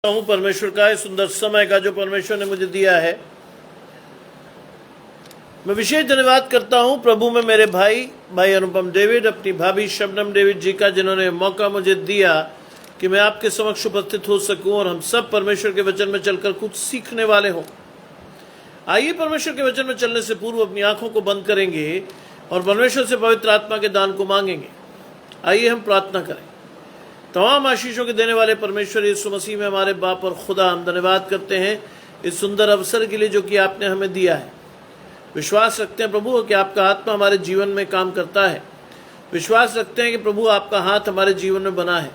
हूँ परमेश्वर का इस सुंदर समय का जो परमेश्वर ने मुझे दिया है। मैं विशेष धन्यवाद करता हूँ प्रभु में मेरे भाई अनुपम डेविड, अपनी भाभी शबनम डेविड जी का, जिन्होंने मौका मुझे दिया कि मैं आपके समक्ष उपस्थित हो सकूं और हम सब परमेश्वर के वचन में चलकर कुछ सीखने वाले हों। आइए परमेश्वर के वचन में चलने से पूर्व अपनी आंखों को बंद करेंगे और परमेश्वर से पवित्र आत्मा के दान को मांगेंगे। आइए हम प्रार्थना करें। तमाम आशीषों के देने वाले परमेश्वर यीशु मसीह में हमारे बाप और खुदा, हम धन्यवाद करते हैं इस सुंदर अवसर के लिए जो कि आपने हमें दिया है। विश्वास रखते हैं प्रभु कि आपका आत्मा हमारे जीवन में काम करता है। विश्वास रखते हैं कि प्रभु आपका हाथ हमारे जीवन में बना है।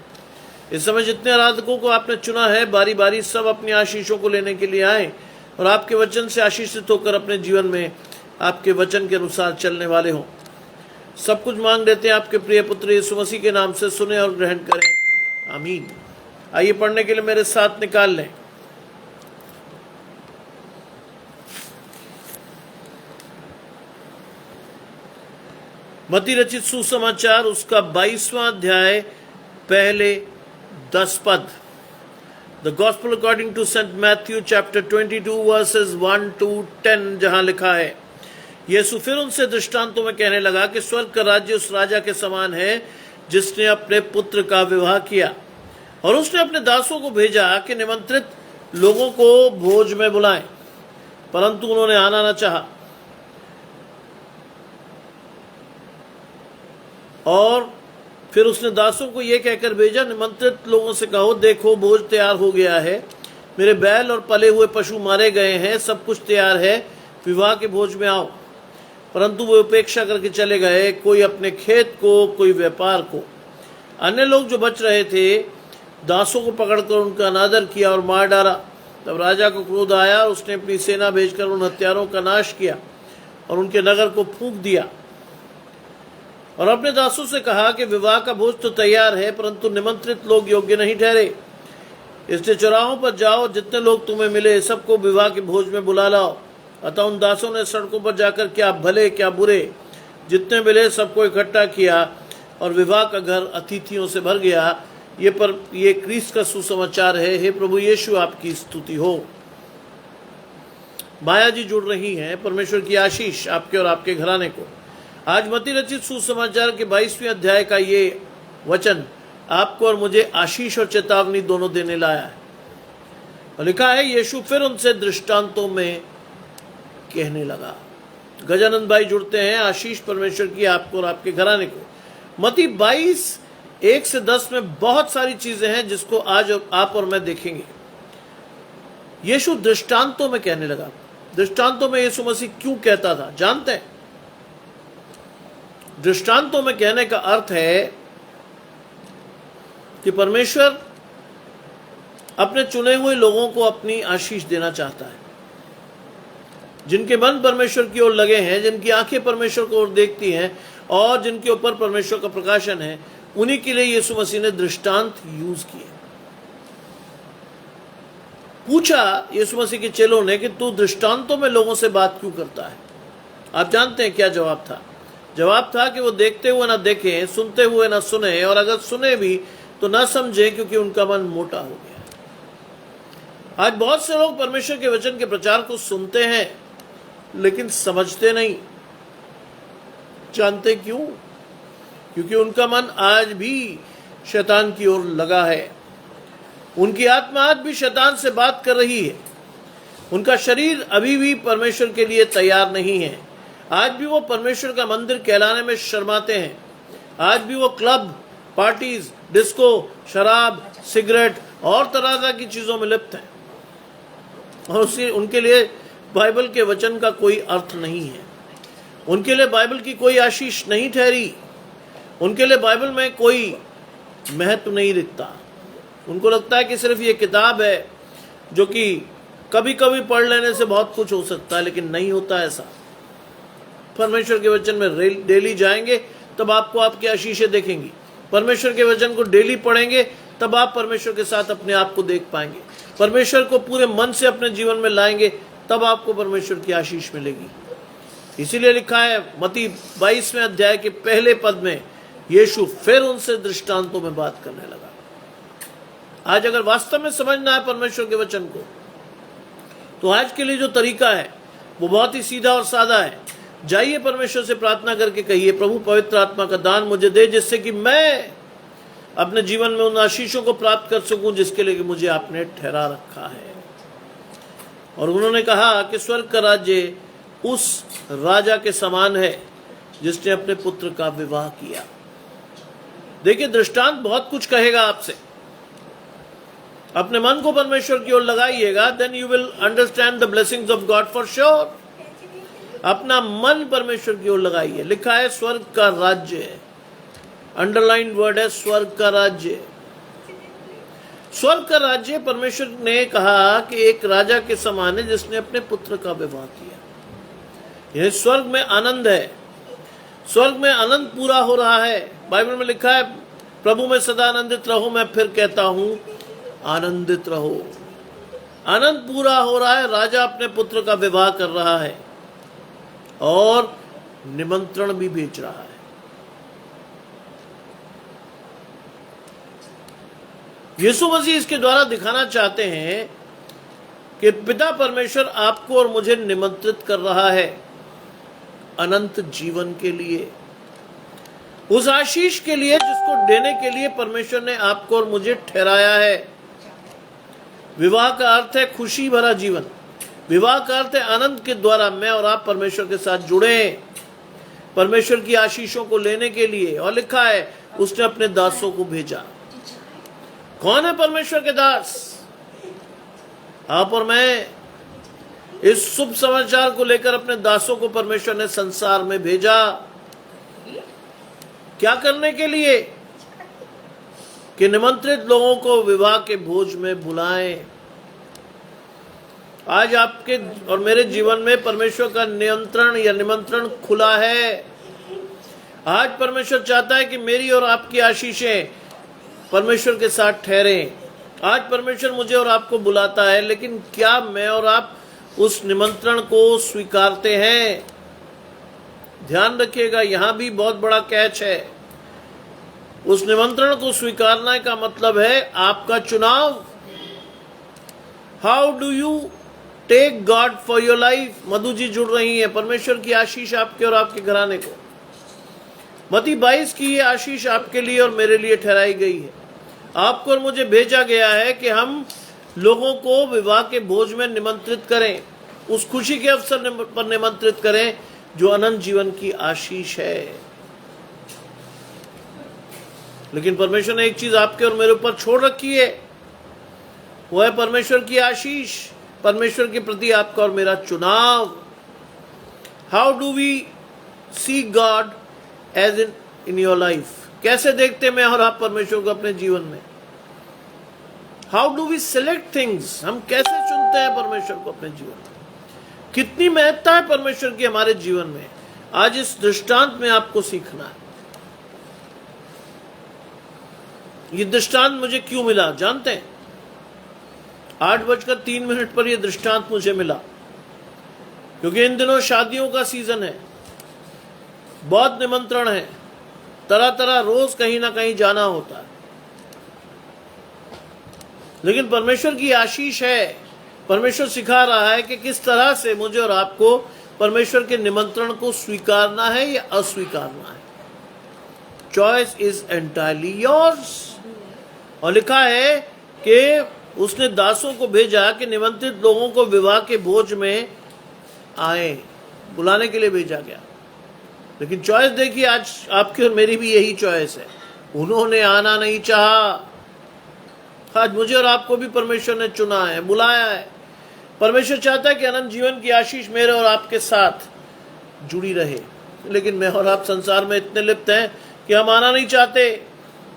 इस समय जितने आराधकों को आपने चुना है, बारी बारी सब अपनी आशीषों को लेने के लिए आए और आपके वचन से आशीषित होकर अपने जीवन में आपके वचन के अनुसार चलने वाले हों। सब कुछ मांग लेते हैं आपके प्रिय पुत्र यीशु मसीह के नाम से, सुने और ग्रहण करें, आमीन। आइए पढ़ने के लिए मेरे साथ निकाल लें। मत्ती रचित सुसमाचार, उसका 22वां अध्याय, पहले 10 पद। The gospel according to saint Matthew chapter 22 verses 1 to 10, जहां लिखा है, यीशु फिर उनसे दृष्टांतों में कहने लगा कि स्वर्ग का राज्य उस राजा के समान है जिसने अपने पुत्र का विवाह किया, और उसने अपने दासों को भेजा कि निमंत्रित लोगों को भोज में बुलाएं, परंतु उन्होंने आना न चाहा। और फिर उसने दासों को यह कहकर भेजा, निमंत्रित लोगों से कहो, देखो भोज तैयार हो गया है, मेरे बैल और पले हुए पशु मारे गए हैं, सब कुछ तैयार है, विवाह के भोज में आओ। परंतु वे उपेक्षा करके चले गए, कोई अपने खेत को, कोई व्यापार को। अन्य लोग जो बच रहे थे, दासों को पकड़कर उनका अनादर किया और मार डाला। तब राजा को क्रोध आया और उसने अपनी सेना भेजकर उन हत्यारों का नाश किया और उनके नगर को फूंक दिया। और अपने दासों से कहा कि विवाह का भोज तो तैयार है, परंतु निमंत्रित लोग योग्य नहीं ठहरे। इसलिए चौराहों पर जाओ, जितने लोग तुम्हें मिले सबको विवाह के भोज में बुला लाओ। अतः उन दासों ने सड़कों पर जाकर क्या भले क्या बुरे जितने मिले सबको इकट्ठा किया और विवाह का घर अतिथियों से भर गया। ये क्रिस्त का सुसमाचार है। हे प्रभु यीशु, आपकी स्तुति हो। माया जी जुड़ रही हैं। परमेश्वर की आशीष आपके और आपके घराने को। आज मत्ती रचित सुसमाचार के 22वें अध्याय का ये वचन आपको और मुझे आशीष और चेतावनी दोनों देने लाया है। और लिखा है, यीशु फिर उनसे दृष्टांतों में कहने लगा। गजानंद भाई जुड़ते हैं। आशीष परमेश्वर की आपको और आपके घराने को। मत्ती 22 1 से 10 में बहुत सारी चीजें हैं जिसको आज आप और मैं देखेंगे। यीशु दृष्टांतों में कहने लगा। दृष्टांतों में यीशु मसीह क्यों कहता था जानते हैं? दृष्टांतों में कहने का अर्थ है कि परमेश्वर अपने चुने हुए लोगों को अपनी आशीष देना चाहता है। जिनके मन परमेश्वर की ओर लगे हैं, जिनकी आंखें परमेश्वर की ओर देखती हैं और जिनके ऊपर परमेश्वर का प्रकाशन है, उन्हीं के लिए यीशु मसीह ने दृष्टांत यूज किए। पूछा यीशु मसीह के चेलों ने कि तू दृष्टांतों में लोगों से बात क्यों करता है? आप जानते हैं क्या जवाब था? जवाब था कि वो देखते हुए ना देखें, सुनते हुए ना सुने, और अगर सुने भी तो ना समझे, क्योंकि उनका मन मोटा हो गया। आज बहुत से लोग परमेश्वर के वचन के प्रचार को सुनते हैं लेकिन समझते नहीं। जानते क्यों? क्योंकि उनका मन आज भी शैतान की ओर लगा है। उनकी आत्मा आज भी शैतान से बात कर रही है। उनका शरीर अभी भी परमेश्वर के लिए तैयार नहीं है। आज भी वो परमेश्वर का मंदिर कहलाने में शर्माते हैं। आज भी वो क्लब, पार्टीज, डिस्को, शराब, सिगरेट और तरह तरह की चीजों में लिप्त हैं। और उनके लिए बाइबल के वचन का कोई अर्थ नहीं है। उनके लिए बाइबल की कोई आशीष नहीं ठहरी। उनके लिए बाइबल में कोई महत्व नहीं दिखता। उनको लगता है कि सिर्फ ये किताब है जो कि कभी कभी पढ़ लेने से बहुत कुछ हो सकता है, लेकिन नहीं होता ऐसा। परमेश्वर के वचन में डेली जाएंगे तब आपको आपकी आशीषें देखेंगी। परमेश्वर के वचन को डेली पढ़ेंगे तब आप परमेश्वर के साथ अपने आप को देख पाएंगे। परमेश्वर को पूरे मन से अपने जीवन में लाएंगे तब आपको परमेश्वर की आशीष मिलेगी। इसीलिए लिखा है मत्ती 22वें अध्याय के पहले पद में, यीशु फिर उनसे दृष्टांतों में बात करने लगा। आज अगर वास्तव में समझना है परमेश्वर के वचन को, तो आज के लिए जो तरीका है वो बहुत ही सीधा और सादा है। जाइए परमेश्वर से प्रार्थना करके कहिए, प्रभु पवित्र आत्मा का दान मुझे दे, जिससे कि मैं अपने जीवन में उन आशीषों को प्राप्त कर सकूं जिसके लिए मुझे आपने ठहरा रखा है। और उन्होंने कहा कि स्वर्ग का राज्य उस राजा के समान है जिसने अपने पुत्र का विवाह किया। देखिए, दृष्टांत बहुत कुछ कहेगा आपसे। अपने मन को परमेश्वर की ओर लगाइएगा, then you will understand the blessings of God for sure. अपना मन परमेश्वर की ओर लगाइए। लिखा है स्वर्ग का राज्य, अंडरलाइन वर्ड है स्वर्ग का राज्य। स्वर्ग का राज्य परमेश्वर ने कहा कि एक राजा के समान है जिसने अपने पुत्र का विवाह किया। यह स्वर्ग में आनंद है, स्वर्ग में आनंद पूरा हो रहा है। बाइबल में लिखा है प्रभु में सदा आनंदित रहो, मैं फिर कहता हूं आनंदित रहो। आनंद पूरा हो रहा है, राजा अपने पुत्र का विवाह कर रहा है और निमंत्रण भी भेज रहा है। यीशु मसीह इसके द्वारा दिखाना चाहते हैं कि पिता परमेश्वर आपको और मुझे निमंत्रित कर रहा है अनंत जीवन के लिए, उस आशीष के लिए जिसको देने के लिए परमेश्वर ने आपको और मुझे ठहराया है। विवाह का अर्थ है खुशी भरा जीवन, विवाह का अर्थ है आनंद के द्वारा मैं और आप परमेश्वर के साथ जुड़े, परमेश्वर की आशीषों को लेने के लिए। और लिखा है उसने अपने दासों को भेजा। कौन है परमेश्वर के दास? आप और मैं। इस शुभ समाचार को लेकर अपने दासों को परमेश्वर ने संसार में भेजा। क्या करने के लिए? कि निमंत्रित लोगों को विवाह के भोज में बुलाएं। आज आपके और मेरे जीवन में परमेश्वर का नियंत्रण या निमंत्रण खुला है। आज परमेश्वर चाहता है कि मेरी और आपकी आशीषें परमेश्वर के साथ ठहरें। आज परमेश्वर मुझे और आपको बुलाता है, लेकिन क्या मैं और आप उस निमंत्रण को स्वीकारते हैं? ध्यान रखिएगा, यहां भी बहुत बड़ा कैच है। उस निमंत्रण को स्वीकारने का मतलब है आपका चुनाव। How do you take God for your life? Madhu ji जुड़ रही है। परमेश्वर की आशीष आपके और आपके घराने को, मत्ती 22 की ये आशीष आपके लिए और मेरे लिए ठहराई गई है। आपको और मुझे भेजा गया है कि हम लोगों को विवाह के भोज में निमंत्रित करें, उस खुशी के अवसर पर निमंत्रित करें जो अनंत जीवन की आशीष है। लेकिन परमेश्वर ने एक चीज आपके और मेरे ऊपर छोड़ रखी है, वो है परमेश्वर की आशीष, परमेश्वर के प्रति आपका और मेरा चुनाव। How do we see God as in your life? कैसे देखते मैं और आप परमेश्वर को अपने जीवन में? How do we select things? हम कैसे चुनते हैं परमेश्वर को अपने जीवन में? कितनी महत्ता है परमेश्वर की हमारे जीवन में? आज इस दृष्टांत में आपको सीखना है। ये दृष्टांत मुझे क्यों मिला जानते हैं? 8:03 पर यह दृष्टांत मुझे मिला, क्योंकि इन दिनों शादियों का सीजन है, बहुत निमंत्रण है, तरह तरह रोज कहीं ना कहीं जाना होता है। लेकिन परमेश्वर की आशीष है, परमेश्वर सिखा रहा है कि किस तरह से मुझे और आपको परमेश्वर के निमंत्रण को स्वीकारना है या अस्वीकारना है। Choice is entirely yours. और लिखा है कि उसने दासों को भेजा कि निमंत्रित लोगों को विवाह के भोज में आए, बुलाने के लिए भेजा गया। लेकिन चॉइस देखिए, आज आपकी और मेरी भी यही चॉइस है। उन्होंने आना नहीं चाहा, आज मुझे और आपको भी परमेश्वर ने चुना है, बुलाया है। परमेश्वर चाहता है कि अनंत जीवन की आशीष मेरे और आपके साथ जुड़ी रहे, लेकिन मैं और आप संसार में इतने लिप्त हैं कि हम आना नहीं चाहते।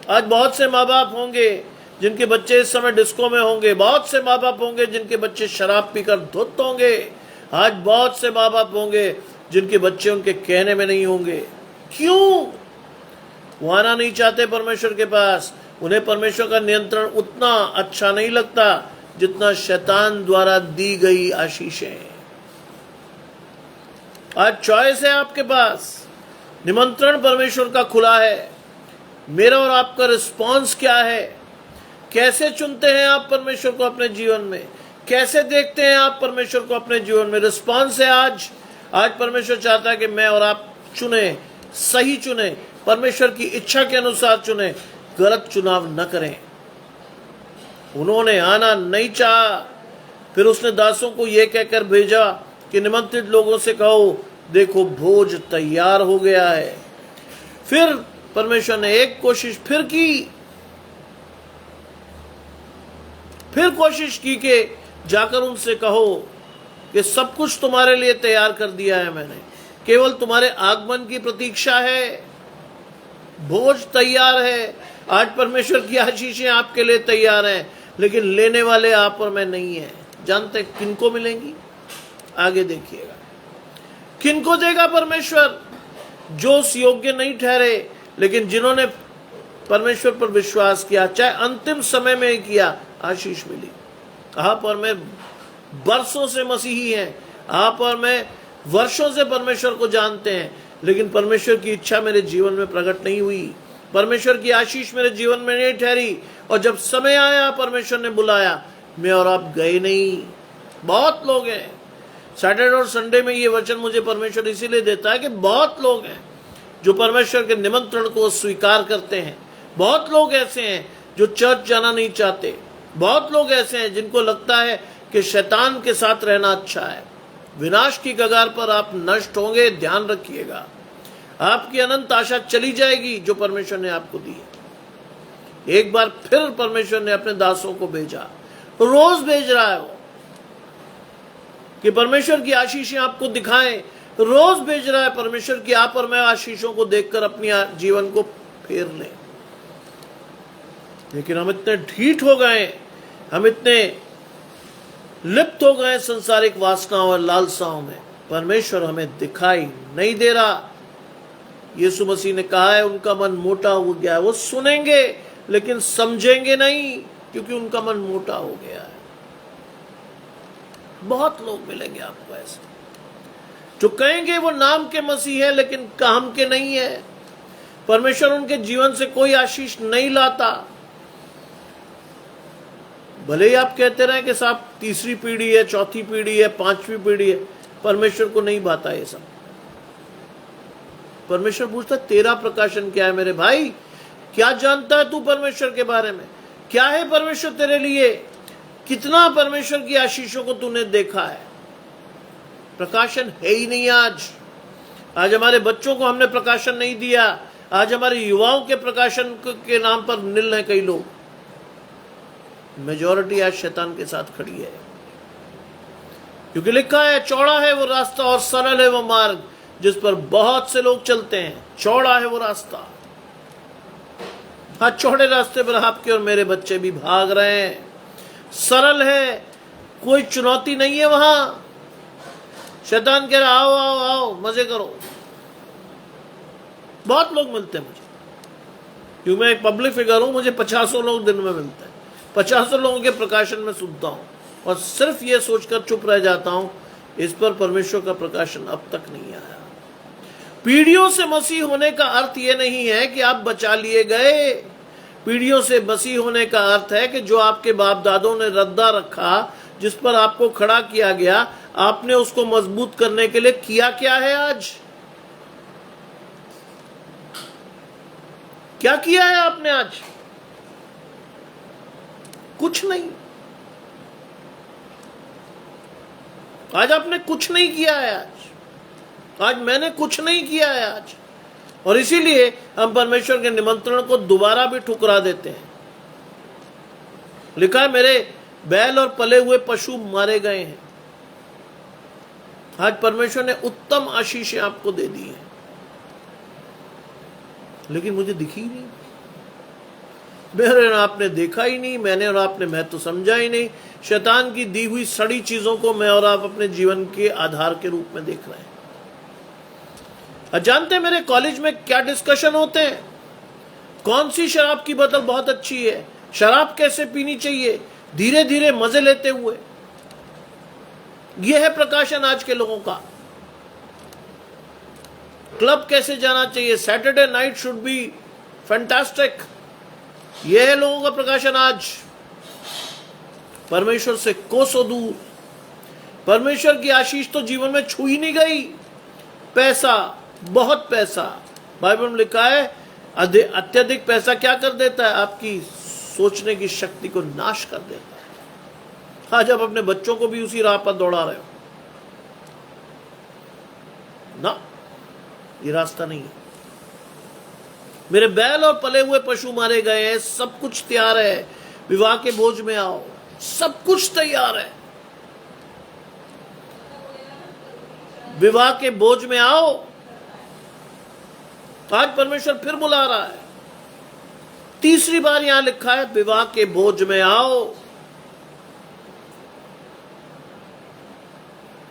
आज बहुत से माँ बाप होंगे जिनके बच्चे इस समय डिस्को में होंगे, बहुत से माँ बाप होंगे जिनके बच्चे शराब पीकर धुत होंगे, आज बहुत से माँ बाप होंगे जिनके बच्चे उनके कहने में नहीं होंगे। क्यों? वो आना नहीं चाहते परमेश्वर के पास। उन्हें परमेश्वर का नियंत्रण उतना अच्छा नहीं लगता जितना शैतान द्वारा दी गई आशीषें। आज चॉइस है आपके पास, निमंत्रण परमेश्वर का खुला है। मेरा और आपका रिस्पॉन्स क्या है? कैसे चुनते हैं आप परमेश्वर को अपने जीवन में, कैसे देखते हैं आप परमेश्वर को अपने जीवन में? रिस्पॉन्स है आज परमेश्वर चाहता है कि मैं और आप चुने, सही चुने, परमेश्वर की इच्छा के अनुसार चुने, गलत चुनाव न करें। उन्होंने आना नहीं चाहा, फिर उसने दासों को यह कहकर भेजा कि निमंत्रित लोगों से कहो, देखो भोज तैयार हो गया है। फिर परमेश्वर ने एक कोशिश फिर की, फिर कोशिश की कि जाकर उनसे कहो कि सब कुछ तुम्हारे लिए तैयार कर दिया है मैंने, केवल तुम्हारे आगमन की प्रतीक्षा है, भोज तैयार है। आज परमेश्वर की आशीषें आपके लिए तैयार हैं, लेकिन लेने वाले आप और मैं नहीं है। जानते किनको मिलेंगी? आगे देखिएगा, किनको देगा परमेश्वर? जो उस योग्य नहीं ठहरे, लेकिन जिन्होंने परमेश्वर पर विश्वास किया, चाहे अंतिम समय में ही किया, आशीष मिली। आप और मैं बरसों से मसीही हैं, आप और मैं वर्षों से परमेश्वर को जानते हैं, लेकिन परमेश्वर की इच्छा मेरे जीवन में प्रकट नहीं हुई, परमेश्वर की आशीष मेरे जीवन में नहीं ठहरी, और जब समय आया परमेश्वर ने बुलाया, मैं और आप गए नहीं। बहुत लोग हैं, सैटरडे और संडे में ये वचन मुझे परमेश्वर इसीलिए देता है कि बहुत लोग हैं जो परमेश्वर के निमंत्रण को स्वीकार करते हैं। बहुत लोग ऐसे हैं जो चर्च जाना नहीं चाहते। बहुत लोग ऐसे हैं जिनको लगता है कि शैतान के साथ रहना अच्छा है। विनाश की कगार पर आप नष्ट होंगे, ध्यान रखिएगा। आपकी अनंत आशा चली जाएगी जो परमेश्वर ने आपको दी है। एक बार फिर परमेश्वर ने अपने दासों को भेजा, रोज भेज रहा है वो, कि परमेश्वर की आशीषें आपको दिखाएं। रोज भेज रहा है परमेश्वर की आप और मैं आशीषों को देखकर अपनी जीवन को फेर लें। लेकिन हम इतने ढीठ हो गए, हम इतने लिप्त हो गए संसारिक वासनाओं और लालसाओं में, परमेश्वर हमें दिखाई नहीं दे रहा। यीशु मसीह ने कहा है उनका मन मोटा हो गया है। वो सुनेंगे लेकिन समझेंगे नहीं, क्योंकि उनका मन मोटा हो गया है। बहुत लोग मिलेंगे आपको ऐसे जो कहेंगे वो नाम के मसीह है, लेकिन काम के नहीं है। परमेश्वर उनके जीवन से कोई आशीष नहीं लाता। भले ही आप कहते रहे कि साहब तीसरी पीढ़ी है, चौथी पीढ़ी है, पांचवी पीढ़ी है, परमेश्वर को नहीं भाता ये सब। परमेश्वर पूछता तेरा प्रकाशन क्या है मेरे भाई? क्या जानता है तू परमेश्वर के बारे में? क्या है परमेश्वर तेरे लिए? कितना परमेश्वर की आशीषों को तूने देखा है? प्रकाशन है ही नहीं। आज हमारे बच्चों को हमने प्रकाशन नहीं दिया। आज हमारे युवाओं के प्रकाशन के नाम पर निल हैं कई लोग। मेजॉरिटी आज शैतान के साथ खड़ी है, क्योंकि लिखा है चौड़ा है वो रास्ता और सरल है वो मार्ग जिस पर बहुत से लोग चलते हैं। चौड़ा है वो रास्ता, हाँ, चौड़े रास्ते पर आपके और मेरे बच्चे भी भाग रहे हैं। सरल है, कोई चुनौती नहीं है वहां। शैतान कह रहा आओ आओ आओ मजे करो। बहुत लोग मिलते हैं मुझे, क्योंकि मैं एक पब्लिक फिगर हूं। मुझे 50 लोग दिन में मिलते हैं। 50 लोगों के प्रकाशन में सुनता हूं और सिर्फ ये सोचकर चुप रह जाता हूं, इस पर परमेश्वर का प्रकाशन अब तक नहीं आया। पीढ़ियों से मसीह होने का अर्थ ये नहीं है कि आप बचा लिए गए। पीढ़ियों से मसीह होने का अर्थ है कि जो आपके बाप दादों ने रद्दा रखा, जिस पर आपको खड़ा किया गया, आपने उसको मजबूत करने के लिए किया क्या है? आज क्या किया है आपने? आज कुछ नहीं। आज आपने कुछ नहीं किया है। आज मैंने कुछ नहीं किया है आज। और इसीलिए हम परमेश्वर के निमंत्रण को दोबारा भी ठुकरा देते हैं। लिखा है मेरे बैल और पले हुए पशु मारे गए हैं। आज परमेश्वर ने उत्तम आशीषें आपको दे दी है, लेकिन मुझे दिखी नहीं, मेरे और आपने देखा ही नहीं, मैंने और आपने महत्व समझा ही नहीं। शैतान की दी हुई सड़ी चीजों को मैं और आप अपने जीवन के आधार के रूप में देख रहे हैं। जानते हैं मेरे कॉलेज में क्या डिस्कशन होते हैं? कौन सी शराब की बोतल बहुत अच्छी है, शराब कैसे पीनी चाहिए, धीरे धीरे मजे लेते हुए। यह है प्रकाशन आज के लोगों का। क्लब कैसे जाना चाहिए, Saturday night should be fantastic, यह है लोगों का प्रकाशन आज, परमेश्वर से कोसों दूर। परमेश्वर की आशीष तो जीवन में छू ही नहीं गई। पैसा, बहुत पैसा, बाइबल में लिखा है अत्यधिक पैसा क्या कर देता है? आपकी सोचने की शक्ति को नाश कर देता है। आज आप अपने बच्चों को भी उसी राह पर दौड़ा रहे हो ना, ये रास्ता नहीं है। मेरे बैल और पले हुए पशु मारे गए हैं, सब कुछ तैयार है, विवाह के भोज में आओ, सब कुछ तैयार है, विवाह के भोज में आओ। आज परमेश्वर फिर बुला रहा है, तीसरी बार यहां लिखा है विवाह के भोज में आओ।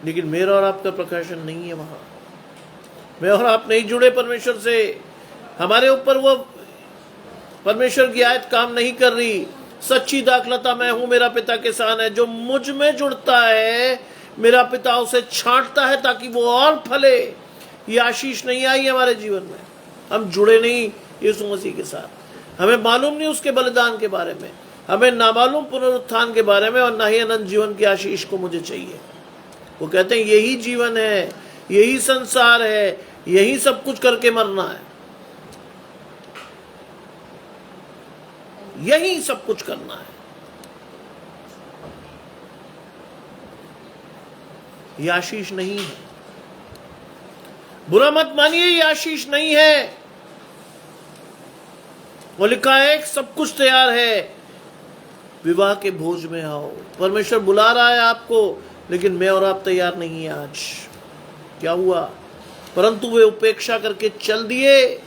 लेकिन मेरा और आपका प्रकाशन नहीं है वहां। मैं और आप नहीं जुड़े परमेश्वर से, हमारे ऊपर वो परमेश्वर की आयत काम नहीं कर रही। सच्ची दाखलता मैं हूं, मेरा पिता किसान है। जो मुझ में जुड़ता है, मेरा पिता उसे छांटता है ताकि वो और फले। ये आशीष नहीं आई हमारे जीवन में, हम जुड़े नहीं यीशु मसीह के साथ। हमें मालूम नहीं उसके बलिदान के बारे में, हमें नामालूम पुनरुत्थान के बारे में, और ना ही अनंत जीवन की आशीष को मुझे चाहिए। वो कहते हैं यही जीवन है, यही संसार है, यही सब कुछ करके मरना है, यही सब कुछ करना है। ये आशीष नहीं है, बुरा मत मानिए, ये आशीष नहीं है। वो लिखा है सब कुछ तैयार है, विवाह के भोज में आओ। परमेश्वर बुला रहा है आपको, लेकिन मैं और आप तैयार नहीं है। आज क्या हुआ? परंतु वे उपेक्षा करके चल दिए।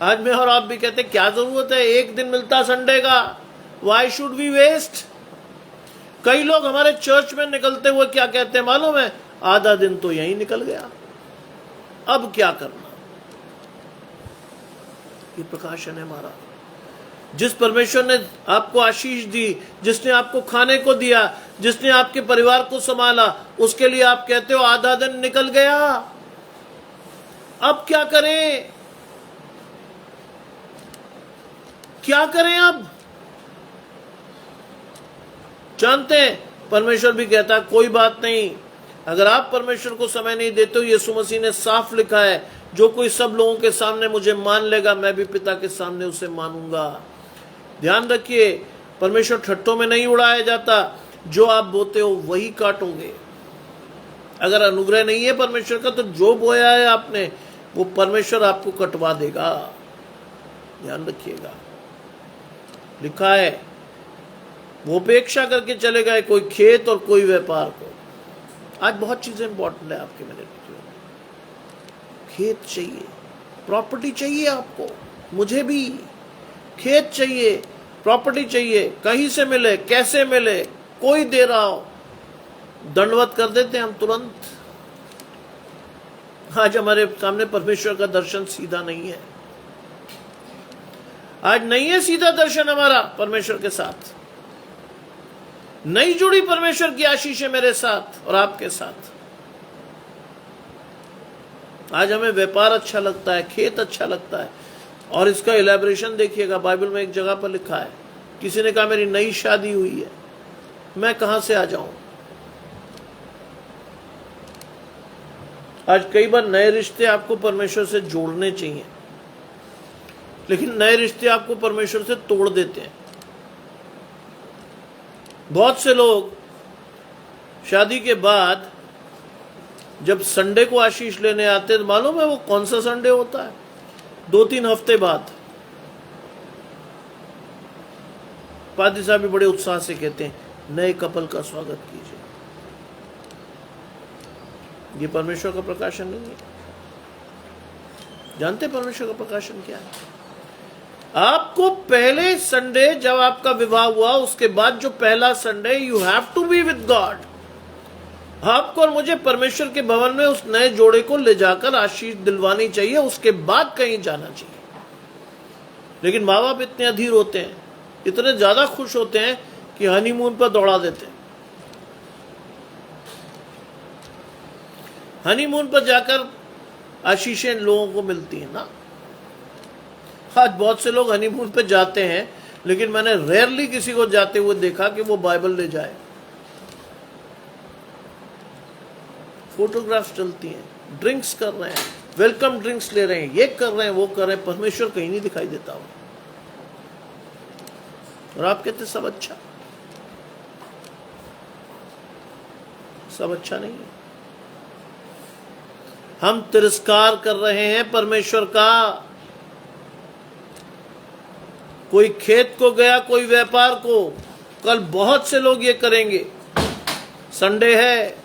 आज मैं और आप भी कहते क्या जरूरत है, एक दिन मिलता संडे का, वाई शुड वी वेस्ट। कई लोग हमारे चर्च में निकलते हुए क्या कहते हैं मालूम है? आधा दिन तो यहीं निकल गया, अब क्या करना। ये प्रकाशन है हमारा। जिस परमेश्वर ने आपको आशीष दी, जिसने आपको खाने को दिया, जिसने आपके परिवार को संभाला, उसके लिए आप कहते हो आधा दिन निकल गया, अब क्या करें, क्या करें अब? जानते हैं परमेश्वर भी कहता है कोई बात नहीं, अगर आप परमेश्वर को समय नहीं देते हो, यीशु मसीह ने साफ लिखा है जो कोई सब लोगों के सामने मुझे मान लेगा, मैं भी पिता के सामने उसे मानूंगा। ध्यान रखिए, परमेश्वर ठट्टों में नहीं उड़ाया जाता, जो आप बोते हो वही काटोगे। अगर अनुग्रह नहीं है परमेश्वर का, तो जो बोया है आपने वो परमेश्वर आपको कटवा देगा। ध्यान रखिएगा, लिखा है वो उपेक्षा करके चले गए, कोई खेत और कोई व्यापार को। आज बहुत चीजें इंपॉर्टेंट है आपके मेरे लिए। खेत चाहिए, प्रॉपर्टी चाहिए आपको, मुझे भी खेत चाहिए, प्रॉपर्टी चाहिए, कहीं से मिले, कैसे मिले, कोई दे रहा हो, दंडवत कर देते हैं हम तुरंत। आज हमारे सामने परमेश्वर का दर्शन सीधा नहीं है, आज नहीं है सीधा दर्शन हमारा परमेश्वर के साथ, नहीं जुड़ी परमेश्वर की आशीष है मेरे साथ और आपके साथ। आज हमें व्यापार अच्छा लगता है, खेत अच्छा लगता है, और इसका इलैबोरेशन देखिएगा, बाइबल में एक जगह पर लिखा है, किसी ने कहा मेरी नई शादी हुई है, मैं कहां से आ जाऊं। आज कई बार नए रिश्ते आपको परमेश्वर से जोड़ने चाहिए, लेकिन नए रिश्ते आपको परमेश्वर से तोड़ देते हैं। बहुत से लोग शादी के बाद जब संडे को आशीष लेने आते हैं, तो मालूम है वो कौन सा संडे होता है? 2-3 हफ्ते बाद। पादी साहब भी बड़े उत्साह से कहते हैं नए कपल का स्वागत कीजिए। ये परमेश्वर का प्रकाशन नहीं है। जानते परमेश्वर का प्रकाशन क्या है? आपको पहले संडे जब आपका विवाह हुआ, उसके बाद जो पहला Sunday, you have to be with God. आपको और मुझे परमेश्वर के भवन में उस नए जोड़े को ले जाकर आशीष दिलवानी चाहिए, उसके बाद कहीं जाना चाहिए। लेकिन माँ बाप इतने अधीर होते हैं, इतने ज्यादा खुश होते हैं कि हनीमून पर दौड़ा देते हैं। हनीमून पर जाकर आशीषें लोगों को मिलती है ना। आज बहुत से लोग हनीमून पे जाते हैं, लेकिन मैंने रेयरली किसी को जाते हुए देखा कि वो बाइबल ले जाए। फोटोग्राफ्स चलती हैं, ड्रिंक्स कर रहे हैं, वेलकम ड्रिंक्स ले रहे हैं, ये कर रहे हैं, वो कर रहे हैं, परमेश्वर कहीं नहीं दिखाई देता हो। और आप कहते सब अच्छा, सब अच्छा नहीं है। हम तिरस्कार कर रहे हैं परमेश्वर का। कोई खेत को गया, कोई व्यापार को। कल बहुत से लोग ये करेंगे, संडे है,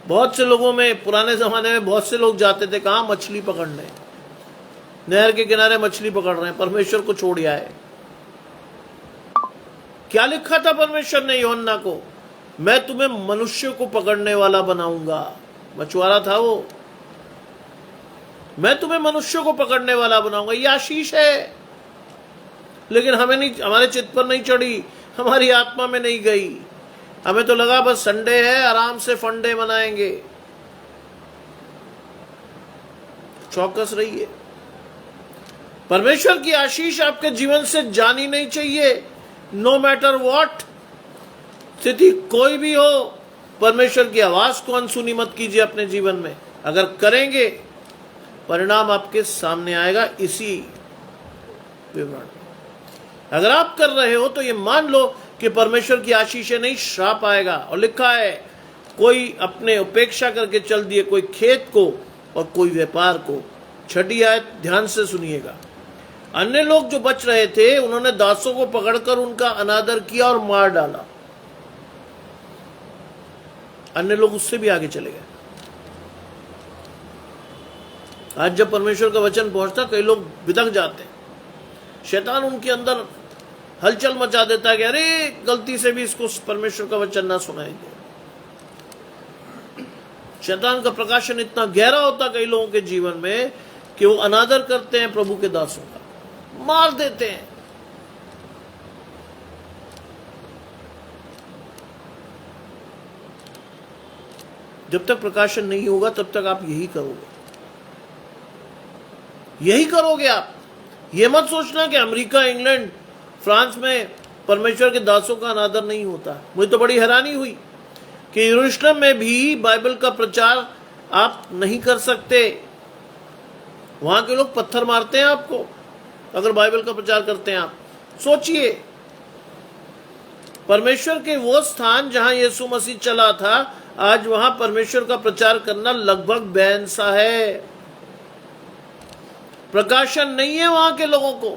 बहुत से लोगों में, पुराने जमाने में बहुत से लोग जाते थे कहां, मछली पकड़ने, नहर के किनारे मछली पकड़ रहे हैं, परमेश्वर को छोड़ आए। क्या लिखा था परमेश्वर ने यूहन्ना को? मैं तुम्हें मनुष्य को पकड़ने वाला बनाऊंगा। मछुआरा था वो। मैं तुम्हें मनुष्य को पकड़ने वाला बनाऊंगा। ये आशीष है, लेकिन हमें नहीं, हमारे चित्त पर नहीं चढ़ी, हमारी आत्मा में नहीं गई। हमें तो लगा बस संडे है, आराम से फंडे मनाएंगे। चौकस रहिए। परमेश्वर की आशीष आपके जीवन से जानी नहीं चाहिए। नो मैटर व्हाट स्थिति कोई भी हो, परमेश्वर की आवाज को अनसुनी मत कीजिए अपने जीवन में। अगर करेंगे, परिणाम आपके सामने आएगा इसी विवरण। अगर आप कर रहे हो तो ये मान लो कि परमेश्वर की आशीष नहीं, श्राप आएगा। और लिखा है, कोई अपने उपेक्षा करके चल दिए, कोई खेत को और कोई व्यापार को। छठी आयत ध्यान से सुनिएगा। अन्य लोग जो बच रहे थे, उन्होंने दासों को पकड़कर उनका अनादर किया और मार डाला। अन्य लोग उससे भी आगे चले गए। आज जब परमेश्वर का वचन पहुंचता, कई लोग बिदक जाते हैं। शैतान उनके अंदर हलचल मचा देता है कि अरे गलती से भी इसको परमेश्वर का वचन ना सुनाएंगे। शैतान का प्रकाशन इतना गहरा होता कई लोगों के जीवन में कि वो अनादर करते हैं प्रभु के दासों का, मार देते हैं। जब तक प्रकाशन नहीं होगा तब तक आप यही करोगे, यही करोगे आप। ये मत सोचना कि अमेरिका, इंग्लैंड, फ्रांस में परमेश्वर के दासों का अनादर नहीं होता। मुझे तो बड़ी हैरानी हुई कि यरूशलेम में भी बाइबल का प्रचार आप नहीं कर सकते। वहां के लोग पत्थर मारते हैं आपको अगर बाइबल का प्रचार करते हैं आप। सोचिए, परमेश्वर के वो स्थान जहां यीशु मसीह चला था, आज वहां परमेश्वर का प्रचार करना लगभग बैन सा है। प्रकाशन नहीं है वहां के लोगों को,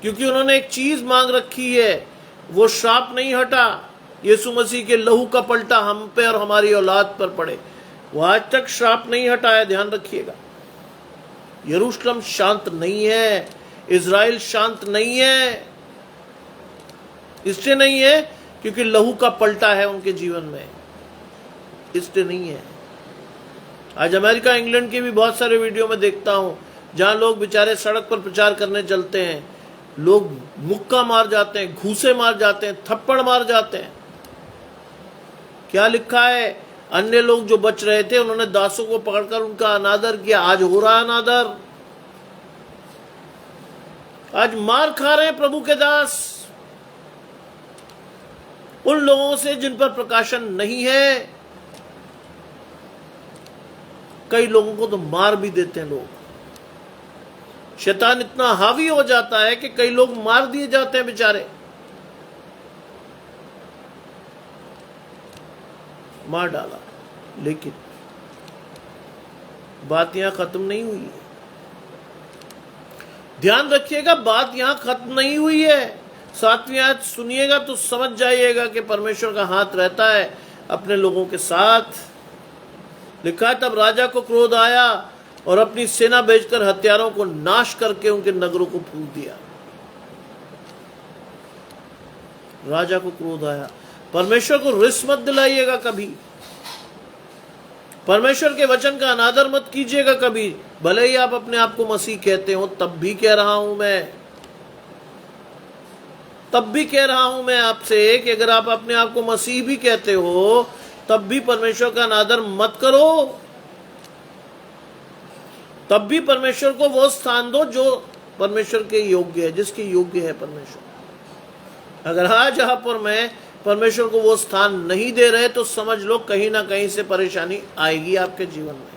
क्योंकि उन्होंने एक चीज मांग रखी है, वो श्राप नहीं हटा। यीशु मसीह के लहू का पलटा हम पे और हमारी औलाद पर पड़े। वो आज तक श्राप नहीं हटाया, ध्यान रखिएगा। यरूशलेम शांत नहीं है, इज़राइल शांत नहीं है। इसलिए नहीं है क्योंकि लहू का पलटा है उनके जीवन में, इसलिए नहीं है। आज अमेरिका, इंग्लैंड के भी बहुत सारे वीडियो में देखता हूं जहां लोग बेचारे सड़क पर प्रचार करने चलते हैं, लोग मुक्का मार जाते हैं, घूसे मार जाते हैं, थप्पड़ मार जाते हैं। क्या लिखा है? अन्य लोग जो बच रहे थे, उन्होंने दासों को पकड़कर उनका अनादर किया। आज हो रहा है अनादर। आज मार खा रहे हैं प्रभु के दास उन लोगों से जिन पर प्रकाशन नहीं है। कई लोगों को तो मार भी देते हैं लोग। शैतान इतना हावी हो जाता है कि कई लोग मार दिए जाते हैं बेचारे, मार डाला। लेकिन बात यहां खत्म नहीं हुई है। ध्यान रखिएगा, बात यहां खत्म नहीं हुई है। 7वीं आयत सुनिएगा तो समझ जाइएगा कि परमेश्वर का हाथ रहता है अपने लोगों के साथ। लिखा है, तब राजा को क्रोध आया और अपनी सेना भेजकर हत्यारों को नाश करके उनके नगरों को फूंक दिया। राजा को क्रोध आया। परमेश्वर को रिस मत दिलाइएगा कभी। परमेश्वर के वचन का अनादर मत कीजिएगा कभी। भले ही आप अपने आप को मसीह कहते हो, तब भी कह रहा हूं मैं, तब भी कह रहा हूं मैं आपसे कि अगर आप अपने आप को मसीह भी कहते हो, तब भी परमेश्वर का अनादर मत करो। तब भी परमेश्वर को वो स्थान दो जो परमेश्वर के योग्य है, जिसके योग्य है परमेश्वर। अगर आज आप और मैं परमेश्वर को वो स्थान नहीं दे रहे तो समझ लो कहीं ना कहीं से परेशानी आएगी आपके जीवन में,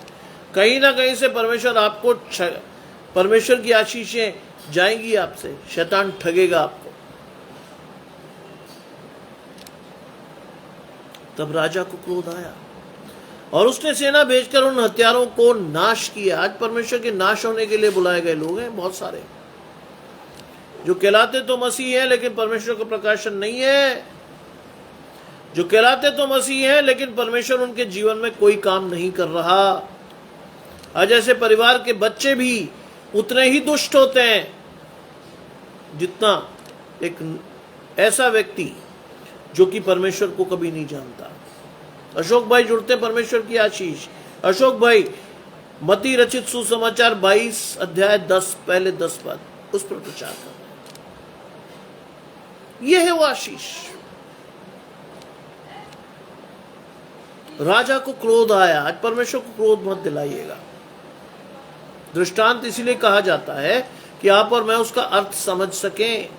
कहीं ना कहीं से परमेश्वर की आशीषें जाएंगी आपसे, शैतान ठगेगा आपको। तब राजा को क्रोध आया और उसने सेना भेजकर उन हत्यारों को नाश किया। आज परमेश्वर के नाश होने के लिए बुलाए गए लोग हैं बहुत सारे, जो कहलाते तो मसीह हैं लेकिन परमेश्वर का प्रकाशन नहीं है, जो कहलाते तो मसीह हैं लेकिन परमेश्वर उनके जीवन में कोई काम नहीं कर रहा। आज ऐसे परिवार के बच्चे भी उतने ही दुष्ट होते हैं जितना एक ऐसा व्यक्ति जो कि परमेश्वर को कभी नहीं जानता। अशोक भाई जुड़ते हैं, परमेश्वर की आशीष। अशोक भाई मती रचित सुसमाचार 22 अध्याय 10 पहले 10 पद उस पर प्रचार कर, यह है वो आशीष। राजा को क्रोध आया। आज परमेश्वर को क्रोध मत दिलाइएगा। दृष्टांत इसलिए कहा जाता है कि आप और मैं उसका अर्थ समझ सकें।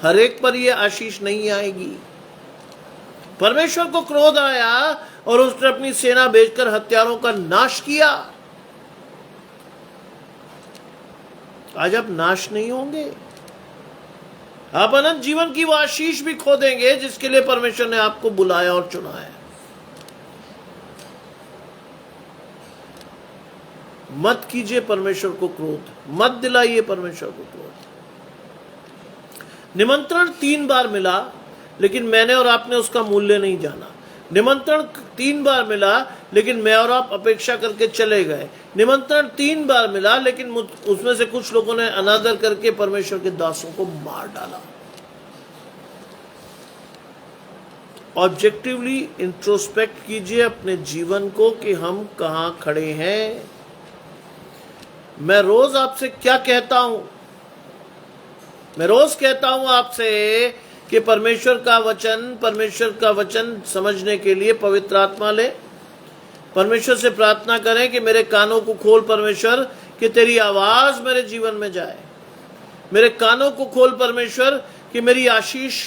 हर एक पर यह आशीष नहीं आएगी। परमेश्वर को क्रोध आया और उसने अपनी सेना भेजकर हत्यारों का नाश किया। आज आप नाश नहीं होंगे, आप अनंत जीवन की वो आशीष भी खो देंगे जिसके लिए परमेश्वर ने आपको बुलाया और चुना है। मत कीजिए परमेश्वर को क्रोध, मत दिलाइए परमेश्वर को क्रोध। निमंत्रण 3 बार मिला लेकिन मैंने और आपने उसका मूल्य नहीं जाना। निमंत्रण 3 बार मिला लेकिन मैं और आप अपेक्षा करके चले गए। निमंत्रण 3 बार मिला लेकिन उसमें से कुछ लोगों ने अनादर करके परमेश्वर के दासों को मार डाला। ऑब्जेक्टिवली इंट्रोस्पेक्ट कीजिए अपने जीवन को कि हम कहां खड़े हैं। मैं रोज आपसे क्या कहता हूं? मैं रोज कहता हूं आपसे कि परमेश्वर का वचन समझने के लिए पवित्र आत्मा ले। परमेश्वर से प्रार्थना करें कि मेरे कानों को खोल परमेश्वर, कि तेरी आवाज मेरे जीवन में जाए। मेरे कानों को खोल परमेश्वर कि मेरी आशीष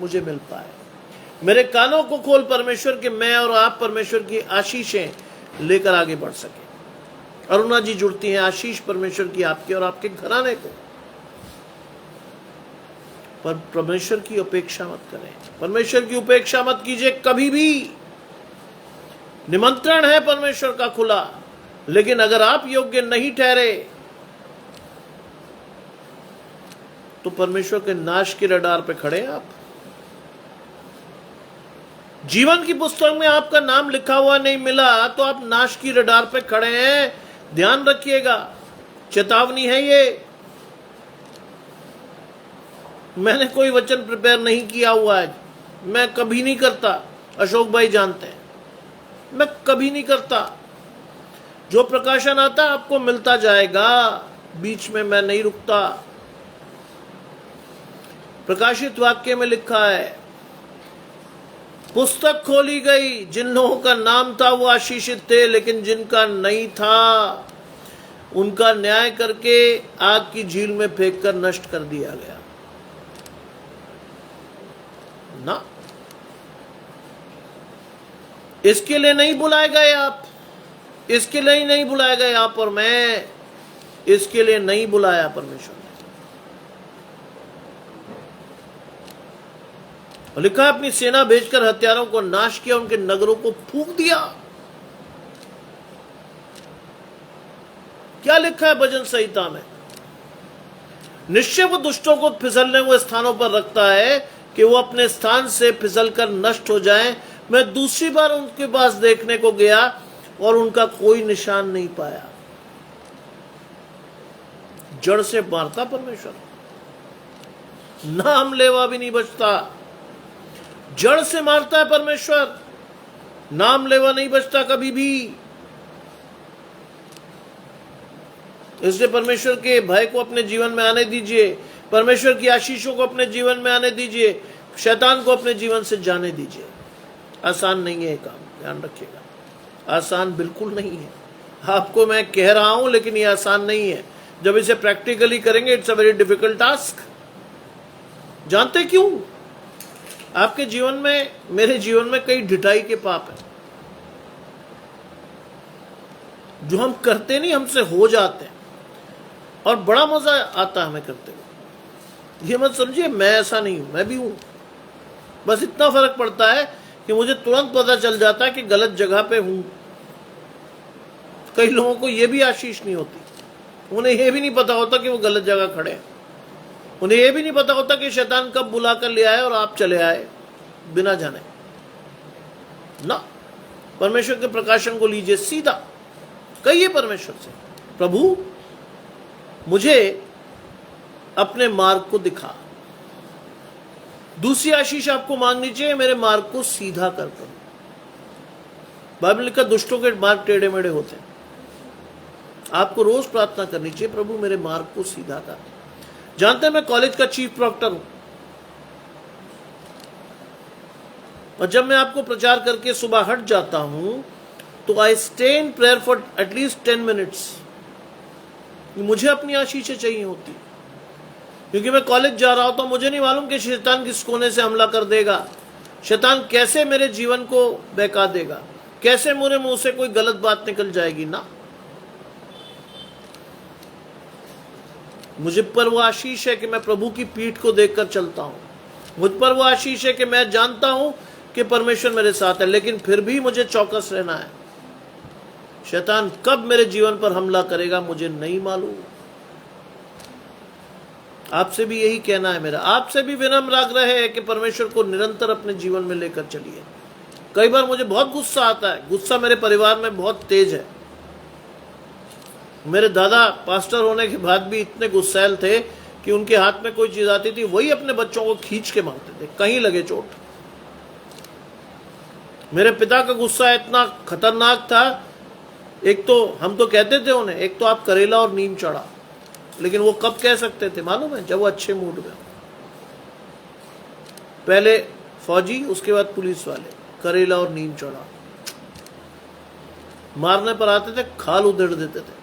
मुझे मिल पाए। मेरे कानों को खोल परमेश्वर कि मैं और आप परमेश्वर की आशीषें लेकर आगे बढ़ सके। अरुणा जी जुड़ती हैं, आशीष परमेश्वर की आपके और आपके घराने को। पर परमेश्वर की उपेक्षा मत करें, परमेश्वर की उपेक्षा मत कीजिए कभी भी। निमंत्रण है परमेश्वर का खुला, लेकिन अगर आप योग्य नहीं ठहरे तो परमेश्वर के नाश के रडार पे खड़े हैं आप। जीवन की पुस्तक में आपका नाम लिखा हुआ नहीं मिला तो आप नाश की रडार पे खड़े हैं। ध्यान रखिएगा, चेतावनी है ये। मैंने कोई वचन प्रिपेयर नहीं किया हुआ है, मैं कभी नहीं करता। अशोक भाई जानते हैं मैं कभी नहीं करता। जो प्रकाशन आता आपको मिलता जाएगा, बीच में मैं नहीं रुकता। प्रकाशित वाक्य में लिखा है, पुस्तक खोली गई, जिन लोगों का नाम था वो आशीषित थे, लेकिन जिनका नहीं था उनका न्याय करके आग की झील में फेंककर नष्ट कर दिया गया ना। इसके लिए नहीं बुलाए गए आप, इसके लिए नहीं बुलाए गए आप और मैं, इसके लिए नहीं बुलाया परमेश्वर ने। और लिखा अपनी सेना भेजकर हत्यारों को नाश किया, उनके नगरों को फूंक दिया। क्या लिखा है भजन संहिता में? निश्चय वो दुष्टों को फिसलने हुए स्थानों पर रखता है कि वो अपने स्थान से फिसलकर नष्ट हो जाएं। मैं दूसरी बार उनके पास देखने को गया और उनका कोई निशान नहीं पाया। जड़ से मारता परमेश्वर, नाम लेवा भी नहीं बचता। जड़ से मारता है परमेश्वर, नाम लेवा नहीं बचता कभी भी। इसलिए परमेश्वर के भय को अपने जीवन में आने दीजिए, परमेश्वर की आशीषों को अपने जीवन में आने दीजिए, शैतान को अपने जीवन से जाने दीजिए। आसान नहीं है ये काम, ध्यान रखिएगा, आसान बिल्कुल नहीं है। आपको मैं कह रहा हूं लेकिन ये आसान नहीं है। जब इसे प्रैक्टिकली करेंगे, it's a very difficult task. जानते क्यों? आपके जीवन में, मेरे जीवन में कई ढिठाई के पाप हैं जो हम करते नहीं, हमसे हो जाते हैं और बड़ा मजा आता है हमें करते हुए। ये मत समझिए मैं ऐसा नहीं हूं, मैं भी हूं। बस इतना फर्क पड़ता है कि मुझे तुरंत पता चल जाता है कि गलत जगह पे हूं। कई लोगों को यह भी आशीष नहीं होती, उन्हें यह भी नहीं पता होता कि वो गलत जगह खड़े हैं। उन्हें यह भी नहीं पता होता कि शैतान कब बुला कर ले आए और आप चले आए बिना जाने ना। परमेश्वर के प्रकाशन को लीजिए, सीधा कहिए परमेश्वर से, प्रभु मुझे अपने मार्ग को दिखा। दूसरी आशीष आपको मांगनी चाहिए, मेरे मार्ग को सीधा कर दो। बाइबल लिखा दुष्टों के मार्ग टेढ़े मेढ़े होते हैं। आपको रोज प्रार्थना करनी चाहिए, प्रभु मेरे मार्ग को सीधा कर। जानते हैं मैं कॉलेज का चीफ प्रॉक्टर हूं और जब मैं आपको प्रचार करके सुबह हट जाता हूं तो I stay in prayer for at least 10 minutes. मुझे अपनी आशीषें चाहिए होती, क्योंकि मैं कॉलेज जा रहा होता हूं, मुझे नहीं मालूम कि शैतान किस कोने से हमला कर देगा, शैतान कैसे मेरे जीवन को बहका देगा, कैसे मेरे मुंह से कोई गलत बात निकल जाएगी ना। मुझे पर वो आशीष है कि मैं प्रभु की पीठ को देखकर चलता हूं। मुझ पर वो आशीष है कि मैं जानता हूं कि परमेश्वर मेरे साथ है, लेकिन फिर भी मुझे चौकस रहना है। शैतान कब मेरे जीवन पर हमला करेगा मुझे नहीं मालूम। आपसे भी यही कहना है मेरा, आपसे भी विनम्र आग्रह है कि परमेश्वर को निरंतर अपने जीवन में लेकर चलिए। कई बार मुझे बहुत गुस्सा आता है, गुस्सा मेरे परिवार में बहुत तेज है। मेरे दादा पास्टर होने के बाद भी इतने गुस्सैल थे कि उनके हाथ में कोई चीज आती थी वही अपने बच्चों को खींच के मारते थे, कहीं लगे चोट। मेरे पिता का गुस्सा इतना खतरनाक था, एक तो हम तो कहते थे उन्हें, एक तो आप करेला और नीम चढ़ा, लेकिन वो कब कह सकते थे मालूम है? जब वो अच्छे मूड में। पहले फौजी, उसके बाद पुलिस वाले, करेला और नीम चढ़ा। मारने पर आते थे, खाल उधेड़ देते थे।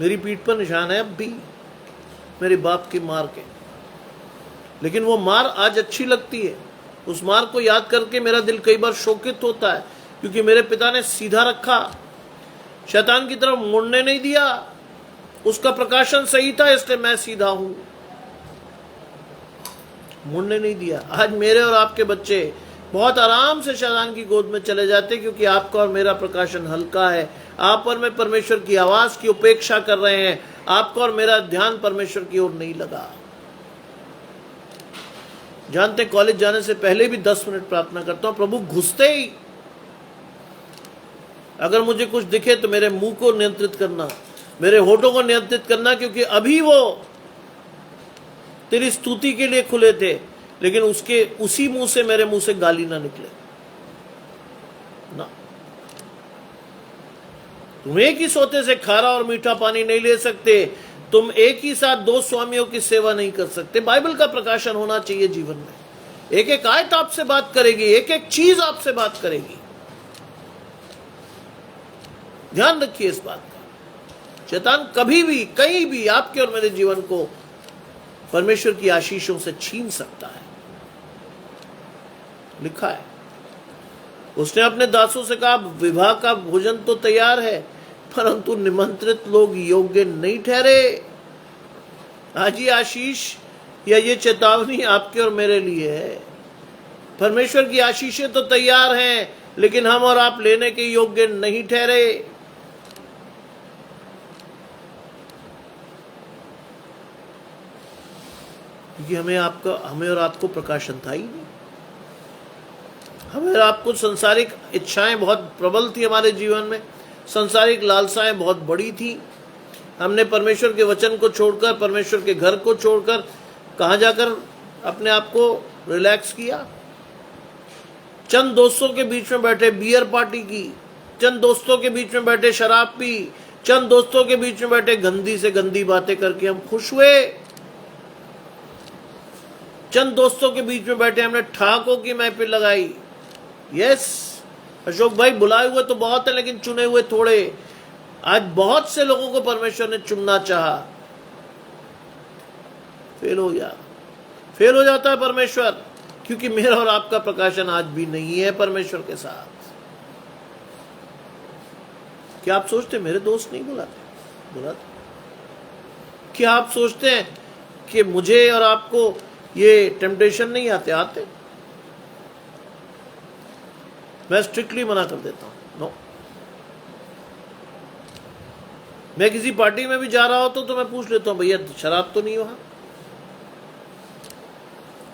मेरी पीठ पर निशान है अब भी मेरे बाप की मार के, लेकिन वो मार आज अच्छी लगती है। उस मार को याद करके मेरा दिल कई बार शोकित होता है, क्योंकि मेरे पिता ने सीधा रखा, शैतान की तरफ मुड़ने नहीं दिया। उसका प्रकाशन सही था, इसलिए मैं सीधा हूं, मुड़ने नहीं दिया। आज मेरे और आपके बच्चे बहुत आराम से शैतान की गोद में चले जाते, क्योंकि आपका और मेरा प्रकाशन हल्का है। आप और मैं परमेश्वर की आवाज की उपेक्षा कर रहे हैं, आपका और मेरा ध्यान परमेश्वर की ओर नहीं लगा। जानते, कॉलेज जाने से पहले भी 10 मिनट प्रार्थना करता हूं, प्रभु घुसते ही अगर मुझे कुछ दिखे तो मेरे मुंह को नियंत्रित करना, मेरे होठों को नियंत्रित करना, क्योंकि अभी वो तेरी स्तुति के लिए खुले थे, लेकिन उसके उसी मुंह से मेरे मुंह से गाली ना निकले ना। तुम एक ही सोते से खारा और मीठा पानी नहीं ले सकते, तुम एक ही साथ 2 स्वामियों की सेवा नहीं कर सकते। बाइबल का प्रकाशन होना चाहिए जीवन में। एक एक आयत आपसे बात करेगी, एक एक चीज आपसे बात करेगी। ध्यान रखिए इस बात का। शैतान कभी भी कहीं भी आपके और मेरे जीवन को परमेश्वर की आशीषों से छीन सकता है। लिखा है, उसने अपने दासों से कहा, विवाह का भोजन तो तैयार है, परंतु निमंत्रित लोग योग्य नहीं ठहरे। आज ये आशीष या ये चेतावनी आपके और मेरे लिए है। परमेश्वर की आशीषें तो तैयार हैं, लेकिन हम और आप लेने के योग्य नहीं ठहरे। क्योंकि हमें और आपको प्रकाशन था ही नहीं। हमें और आपको सांसारिक इच्छाएं बहुत प्रबल थी हमारे जीवन में, सांसारिक लालसाएं बहुत बड़ी थी। हमने परमेश्वर के वचन को छोड़कर, परमेश्वर के घर को छोड़कर कहाँ जाकर अपने आप को रिलैक्स किया? चंद दोस्तों के बीच में बैठे बियर पार्टी की, चंद दोस्तों के बीच में बैठे शराब पी, चंद दोस्तों के बीच में बैठे गंदी से गंदी बातें करके हम खुश हुए। चंद दोस्तों के बीच में बैठे हमने ठाकों की महफिल लगाई। यस अशोक भाई, बुलाए हुए तो बहुत है, लेकिन चुने हुए थोड़े। आज बहुत से लोगों को परमेश्वर ने चुनना चाहा, फेल हो गया, फेल हो जाता है परमेश्वर, क्योंकि मेरा और आपका प्रकाशन आज भी नहीं है परमेश्वर के साथ। क्या आप सोचते मेरे दोस्त नहीं बुलाते? क्या आप सोचते हैं कि मुझे और आपको ये टेम्पटेशन नहीं आते? मैं स्ट्रिक्टली मना कर देता हूं, नो। मैं किसी पार्टी में भी जा रहा होता तो मैं पूछ लेता हूं, भैया शराब तो नहीं वहां?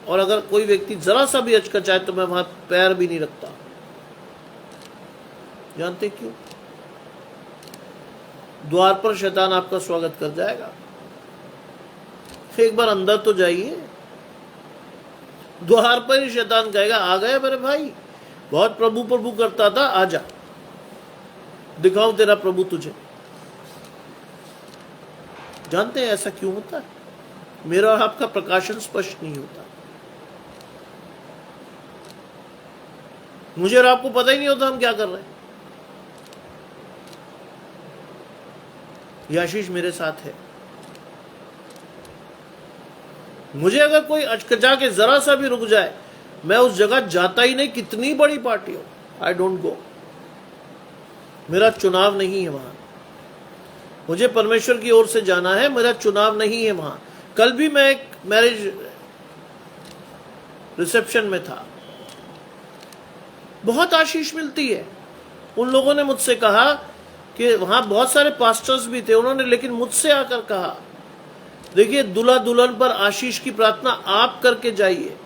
और अगर कोई व्यक्ति जरा सा भी हचकचाए तो मैं वहां पैर भी नहीं रखता। जानते क्यों? द्वार पर शैतान आपका स्वागत कर जाएगा। एक बार अंदर तो जाइए, द्वार पर ही शैतान कहेगा, आ गया मेरे भाई, बहुत प्रभु प्रभु करता था, आजा दिखाऊं तेरा प्रभु तुझे। जानते हैं ऐसा क्यों होता है? मेरा और आपका प्रकाशन स्पष्ट नहीं होता। मुझे और आपको पता ही नहीं होता हम क्या कर रहे हैं। ये आशीष मेरे साथ है। मुझे अगर कोई अचकचा के जरा सा भी रुक जाए, मैं उस जगह जाता ही नहीं, कितनी बड़ी पार्टी हो, आई डोंट गो। मेरा चुनाव नहीं है वहां। मुझे परमेश्वर की ओर से जाना है, मेरा चुनाव नहीं है वहां। कल भी मैं एक मैरिज रिसेप्शन में था, बहुत आशीष मिलती है। उन लोगों ने मुझसे कहा कि वहां बहुत सारे पास्टर्स भी थे, उन्होंने लेकिन मुझसे आकर कहा, देखिए दुल्हा दुल्हन पर आशीष की प्रार्थना आप करके जाइए।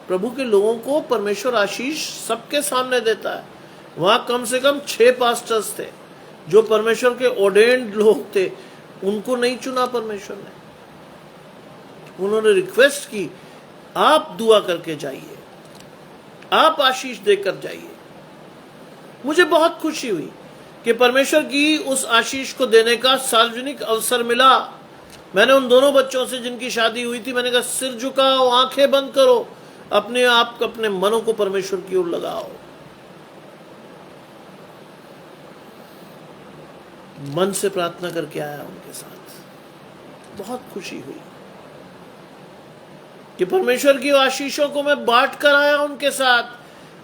प्रभु के लोगों को परमेश्वर आशीष सबके सामने देता है। वहां कम से कम 6 पास्टर्स थे जो परमेश्वर के ऑर्डेन्ड लोग थे, उनको नहीं चुना परमेश्वर ने। उन्होंने रिक्वेस्ट की, आप दुआ करके जाइए, आप आशीष देकर जाइए। मुझे बहुत खुशी हुई कि परमेश्वर की उस आशीष को देने का सार्वजनिक अवसर मिला। मैंने उन दोनों बच्चों से जिनकी शादी हुई थी, मैंने कहा सिर झुकाओ, आंखें बंद करो, अपने आप को, अपने मनों को परमेश्वर की ओर लगाओ। मन से प्रार्थना करके आया उनके साथ। बहुत खुशी हुई कि परमेश्वर की आशीषों को मैं बांट कर आया उनके साथ।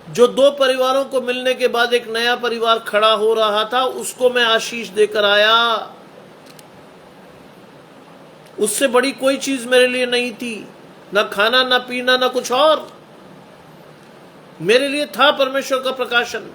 जो 2 परिवारों को मिलने के बाद एक नया परिवार खड़ा हो रहा था, उसको मैं आशीष देकर आया। उससे बड़ी कोई चीज मेरे लिए नहीं थी, ना खाना, ना पीना, ना कुछ और। मेरे लिए था परमेश्वर का प्रकाशन,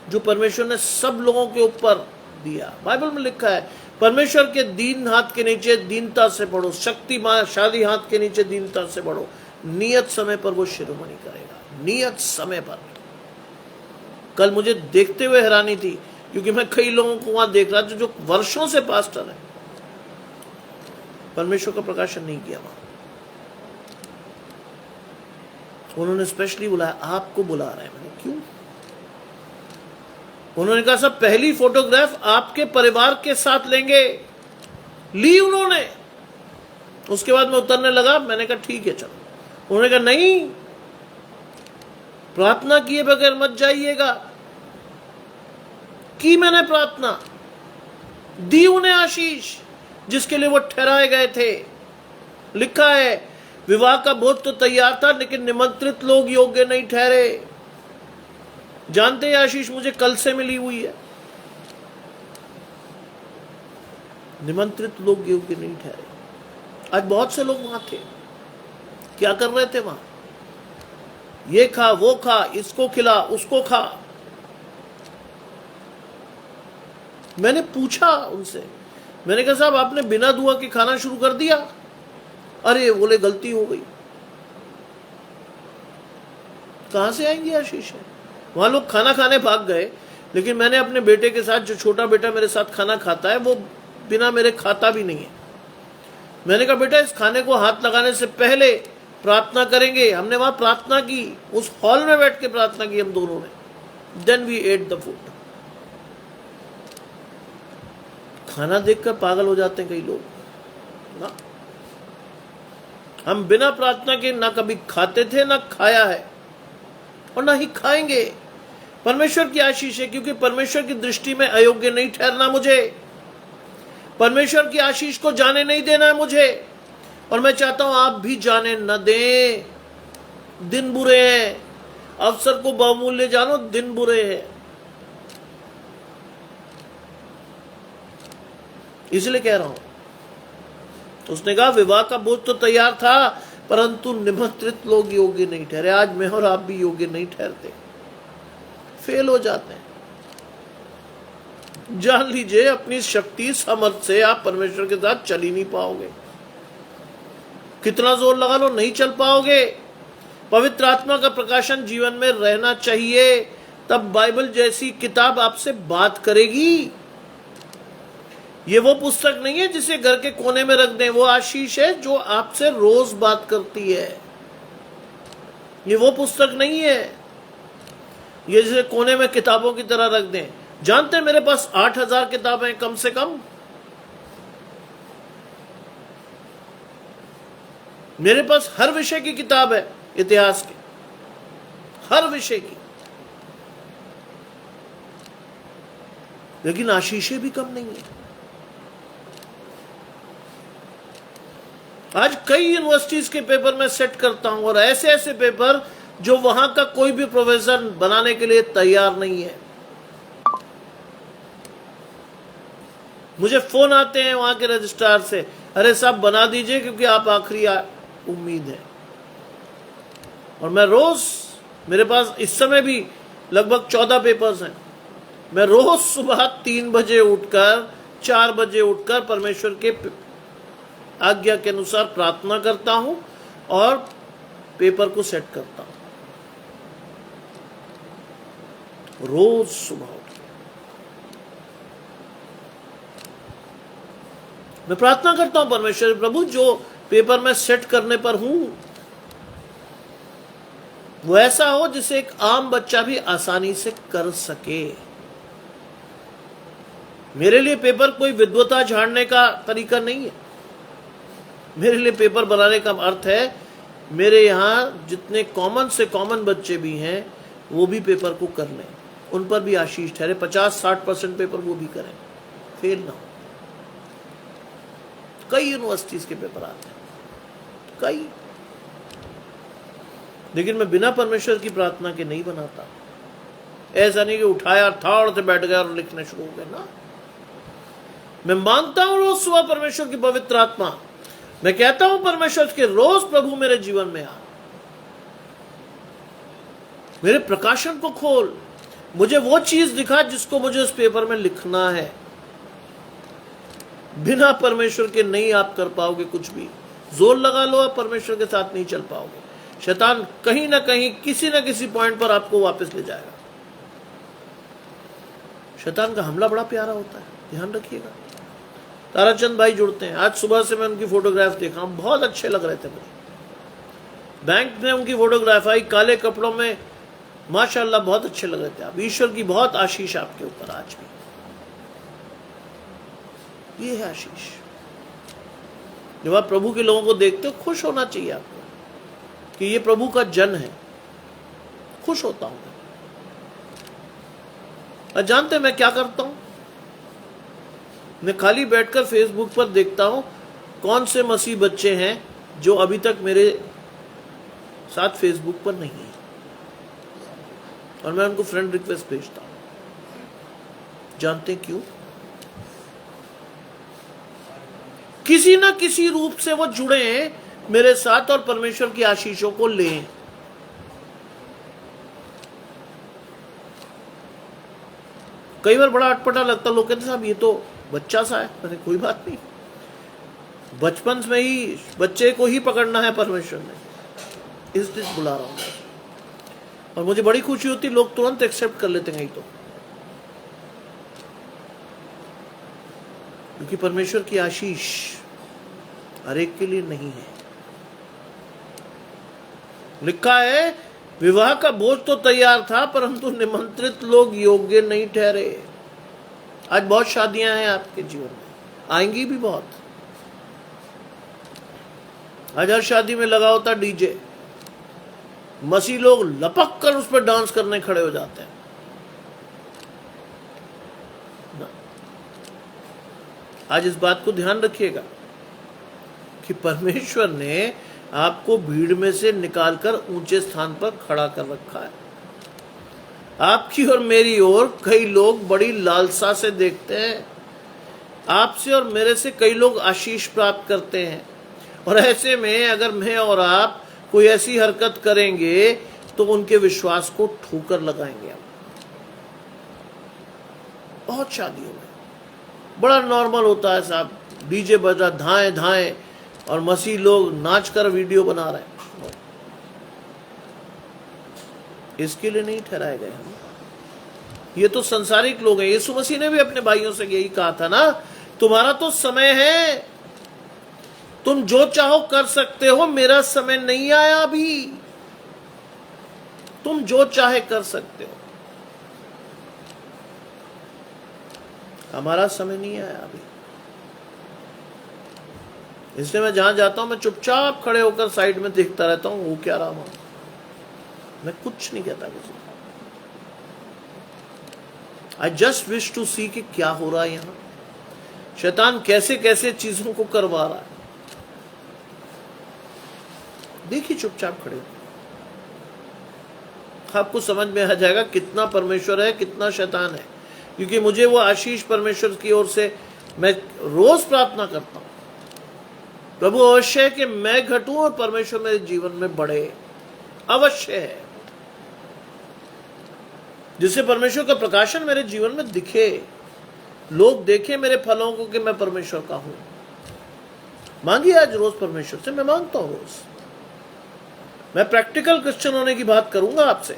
जो परमेश्वर ने सब लोगों के ऊपर दिया। बाइबल में लिखा है, परमेश्वर के दीन हाथ के नीचे दीनता से बढ़ो, शक्तिशाली हाथ के नीचे दीनता से बढ़ो। नियत समय पर वो शिरोमणि करेगा, नियत समय पर। कल मुझे देखते हुए हैरानी थी, क्योंकि मैं कई लोगों को वहां देख रहा था जो वर्षों से पास्टर है, परमेश्वर का प्रकाशन नहीं किया वहां। उन्होंने स्पेशली बुलाया, आपको बुला रहे हैं। मैंने क्यों? उन्होंने कहा सब पहली फोटोग्राफ आपके परिवार के साथ लेंगे। ली उन्होंने। उसके बाद मैं उतरने लगा, मैंने कहा ठीक है चलो। उन्होंने कहा नहीं, प्रार्थना किए बगैर मत जाइएगा। की मैंने प्रार्थना, दी उन्हें आशीष जिसके लिए वो ठहराए गए थे। लिखा है, विवाह का भोज तो तैयार था, लेकिन निमंत्रित लोग योग्य नहीं ठहरे। जानते हैं आशीष मुझे कल से मिली हुई है। निमंत्रित लोग योग्य नहीं ठहरे। आज बहुत से लोग वहां थे, क्या कर रहे थे वहां? ये खा, वो खा, इसको खिला, उसको खा। मैंने पूछा उनसे, मैंने कहा साहब आपने बिना दुआ के खाना शुरू कर दिया? अरे बोले गलती हो गई। कहां से आएंगी आशीष? वहां लोग खाना खाने भाग गए, लेकिन मैंने अपने बेटे के साथ, जो छोटा बेटा मेरे साथ खाना खाता है, वो बिना मेरे खाता भी नहीं है। मैंने कहा बेटा इस खाने को हाथ लगाने से पहले प्रार्थना करेंगे। हमने वहां प्रार्थना की, उस हॉल में बैठ के प्रार्थना की हम दोनों ने। Then we ate the food. खाना देखकर पागल हो जाते हैं कई लोग ना। हम बिना प्रार्थना के ना कभी खाते थे, ना खाया है, और ना ही खाएंगे। परमेश्वर की आशीष है, क्योंकि परमेश्वर की दृष्टि में अयोग्य नहीं ठहरना मुझे। परमेश्वर की आशीष को जाने नहीं देना है मुझे, और मैं चाहता हूं आप भी जाने न दें। दिन बुरे हैं, अवसर को बहुमूल्य जानो, दिन बुरे हैं। इसलिए कह रहा हूं। उसने कहा विवाह का बोझ तो तैयार था, परंतु निमंत्रित लोग योग्य नहीं ठहरे। आज मैं और आप भी योग्य नहीं ठहरते, फेल हो जाते हैं। जान लीजिए, अपनी शक्ति सामर्थ से आप परमेश्वर के साथ चल ही नहीं पाओगे। कितना जोर लगा लो, नहीं चल पाओगे। पवित्र आत्मा का प्रकाशन जीवन में रहना चाहिए, तब बाइबल जैसी किताब आपसे बात करेगी। ये वो पुस्तक नहीं है जिसे घर के कोने में रख दें, वो आशीष है जो आपसे रोज बात करती है। ये वो पुस्तक नहीं है ये जिसे कोने में किताबों की तरह रख दें। जानते हैं मेरे पास 8000 किताबें कम से कम। मेरे पास हर विषय की किताब है, इतिहास की, हर विषय की। लेकिन आशीषें भी कम नहीं है। आज कई यूनिवर्सिटीज के पेपर मैं सेट करता हूं, और ऐसे ऐसे पेपर जो वहां का कोई भी प्रोफेसर बनाने के लिए तैयार नहीं है। मुझे फोन आते हैं वहां के रजिस्ट्रार से, अरे साहब बना दीजिए क्योंकि आप आखिरी उम्मीद है। और मैं रोज, मेरे पास इस समय भी लगभग 14 पेपर्स हैं। मैं रोज सुबह 3 बजे उठकर, 4 बजे उठकर परमेश्वर के आज्ञा के अनुसार प्रार्थना करता हूं और पेपर को सेट करता हूं। रोज सुबह उठ मैं प्रार्थना करता हूं, परमेश्वर प्रभु जो पेपर में सेट करने पर हूं वो ऐसा हो जिसे एक आम बच्चा भी आसानी से कर सके। मेरे लिए पेपर कोई विद्वता झाड़ने का तरीका नहीं है। मेरे लिए पेपर बनाने का अर्थ है, मेरे यहां जितने कॉमन से कॉमन बच्चे भी हैं वो भी पेपर को कर लें, उन पर भी आशीष ठहरे। 50-60% पेपर वो भी करें, फेल ना हो। कई यूनिवर्सिटीज के पेपर आते हैं, कई। लेकिन मैं बिना परमेश्वर की प्रार्थना के नहीं बनाता। ऐसा नहीं कि उठाया थाड़ से बैठ गया और लिखने शुरू हो गए ना। मैं मांगता हूं रोज सुबह परमेश्वर की पवित्र आत्मा। मैं कहता हूं परमेश्वर के रोज प्रभु मेरे जीवन में आ, मेरे प्रकाशन को खोल, मुझे वो चीज दिखा जिसको मुझे उस पेपर में लिखना है। बिना परमेश्वर के नहीं आप कर पाओगे कुछ भी। जोर लगा लो, आप परमेश्वर के साथ नहीं चल पाओगे। शैतान कहीं ना कहीं, किसी ना किसी पॉइंट पर आपको वापस ले जाएगा। शैतान का हमला बड़ा प्यारा होता है, ध्यान रखिएगा। ताराचंद भाई जुड़ते हैं, आज सुबह से मैं उनकी फोटोग्राफ देखा, बहुत अच्छे लग रहे थे मुझे। बैंक में उनकी फोटोग्राफ आई, काले कपड़ों में, माशाल्लाह बहुत अच्छे लग रहे थे आप। ईश्वर की बहुत आशीष आपके ऊपर आज भी। ये है आशीष। जब आप प्रभु के लोगों को देखते हो, खुश होना चाहिए आपको कि ये प्रभु का जन है। खुश होता हूं मैं। जानते मैं क्या करता हूं? मैं खाली बैठकर फेसबुक पर देखता हूं कौन से मसीह बच्चे हैं जो अभी तक मेरे साथ फेसबुक पर नहीं है, और मैं उनको फ्रेंड रिक्वेस्ट भेजता हूं। जानते क्यों? किसी ना किसी रूप से वो जुड़े हैं मेरे साथ और परमेश्वर की आशीषों को लें। कई बार बड़ा अटपटा लगता, लोग कहते साहब ये तो बच्चा सा है। मैंने कोई बात नहीं, बचपन में ही बच्चे को ही पकड़ना है परमेश्वर ने, इसलिए बुला रहा हूं। और मुझे बड़ी खुशी होती, लोग तुरंत एक्सेप्ट कर लेते हैं। तो क्योंकि परमेश्वर की आशीष हर एक के लिए नहीं है। लिखा है विवाह का बोझ तो तैयार था, परंतु निमंत्रित लोग योग्य नहीं ठहरे। आज बहुत शादियां हैं आपके जीवन में, आएंगी भी बहुत। आज हर शादी में लगा होता डीजे, मसीह लोग लपक कर उस पर डांस करने खड़े हो जाते हैं। आज इस बात को ध्यान रखिएगा कि परमेश्वर ने आपको भीड़ में से निकालकर ऊंचे स्थान पर खड़ा कर रखा है। आपकी और मेरी ओर कई लोग बड़ी लालसा से देखते हैं। आपसे और मेरे से कई लोग आशीष प्राप्त करते हैं, और ऐसे में अगर मैं और आप कोई ऐसी हरकत करेंगे तो उनके विश्वास को ठोकर लगाएंगे। आप बहुत शादियों में बड़ा नॉर्मल होता है साहब, डीजे बजा, धाएं धाएं, और मसीह लोग नाच कर वीडियो बना रहे हैं। इसके लिए नहीं ठहराए गए हम, ये तो संसारिक लोग हैं। यीशु मसीह ने भी अपने भाइयों से यही कहा था ना, तुम्हारा तो समय है, तुम जो चाहो कर सकते हो, मेरा समय नहीं आया अभी। तुम जो चाहे कर सकते हो, हमारा समय नहीं आया अभी। इसलिए मैं जहां जाता हूं मैं चुपचाप खड़े होकर साइड में देखता रहता हूं, वो क्या रहा हूं, मैं कुछ नहीं कहता किसी को। आई जस्ट विश टू सी कि क्या हो रहा है यहां, शैतान कैसे कैसे चीजों को करवा रहा है। देखिए चुपचाप खड़े, आपको समझ में आ जाएगा कितना परमेश्वर है, कितना शैतान है। क्योंकि मुझे वो आशीष परमेश्वर की ओर से मैं रोज प्रार्थना करता हूं, प्रभु अवश्य है कि मैं घटूं और परमेश्वर मेरे जीवन में बढ़े, अवश्य है, जिससे परमेश्वर का प्रकाशन मेरे जीवन में दिखे, लोग देखें मेरे फलों को कि मैं परमेश्वर का हूं। मांगिए आज रोज परमेश्वर से, मैं मांगता हूं रोज। मैं प्रैक्टिकल क्रिश्चियन होने की बात करूंगा आपसे,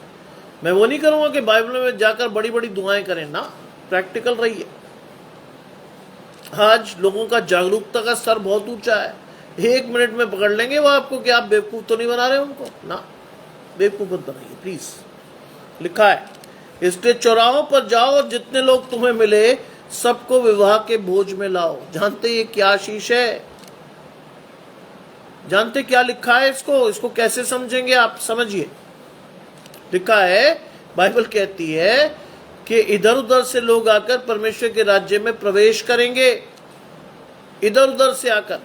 मैं वो नहीं करूंगा कि बाइबल में जाकर बड़ी बड़ी दुआएं करें ना, प्रैक्टिकल रहिए। आज लोगों का जागरूकता का स्तर बहुत ऊंचा है, 1 मिनट में पकड़ लेंगे वो आपको कि आप बेवकूफ तो नहीं बना रहे उनको ना, बेवकूफ मत बनाइए प्लीज। लिखा है, इसलिए चौराहों पर जाओ और जितने लोग तुम्हें मिले सबको विवाह के भोज में लाओ। जानते ये क्या आशीष है? जानते क्या लिखा है? इसको कैसे समझेंगे आप? समझिए, लिखा है, बाइबल कहती है कि इधर उधर से लोग आकर परमेश्वर के राज्य में प्रवेश करेंगे। इधर उधर से आकर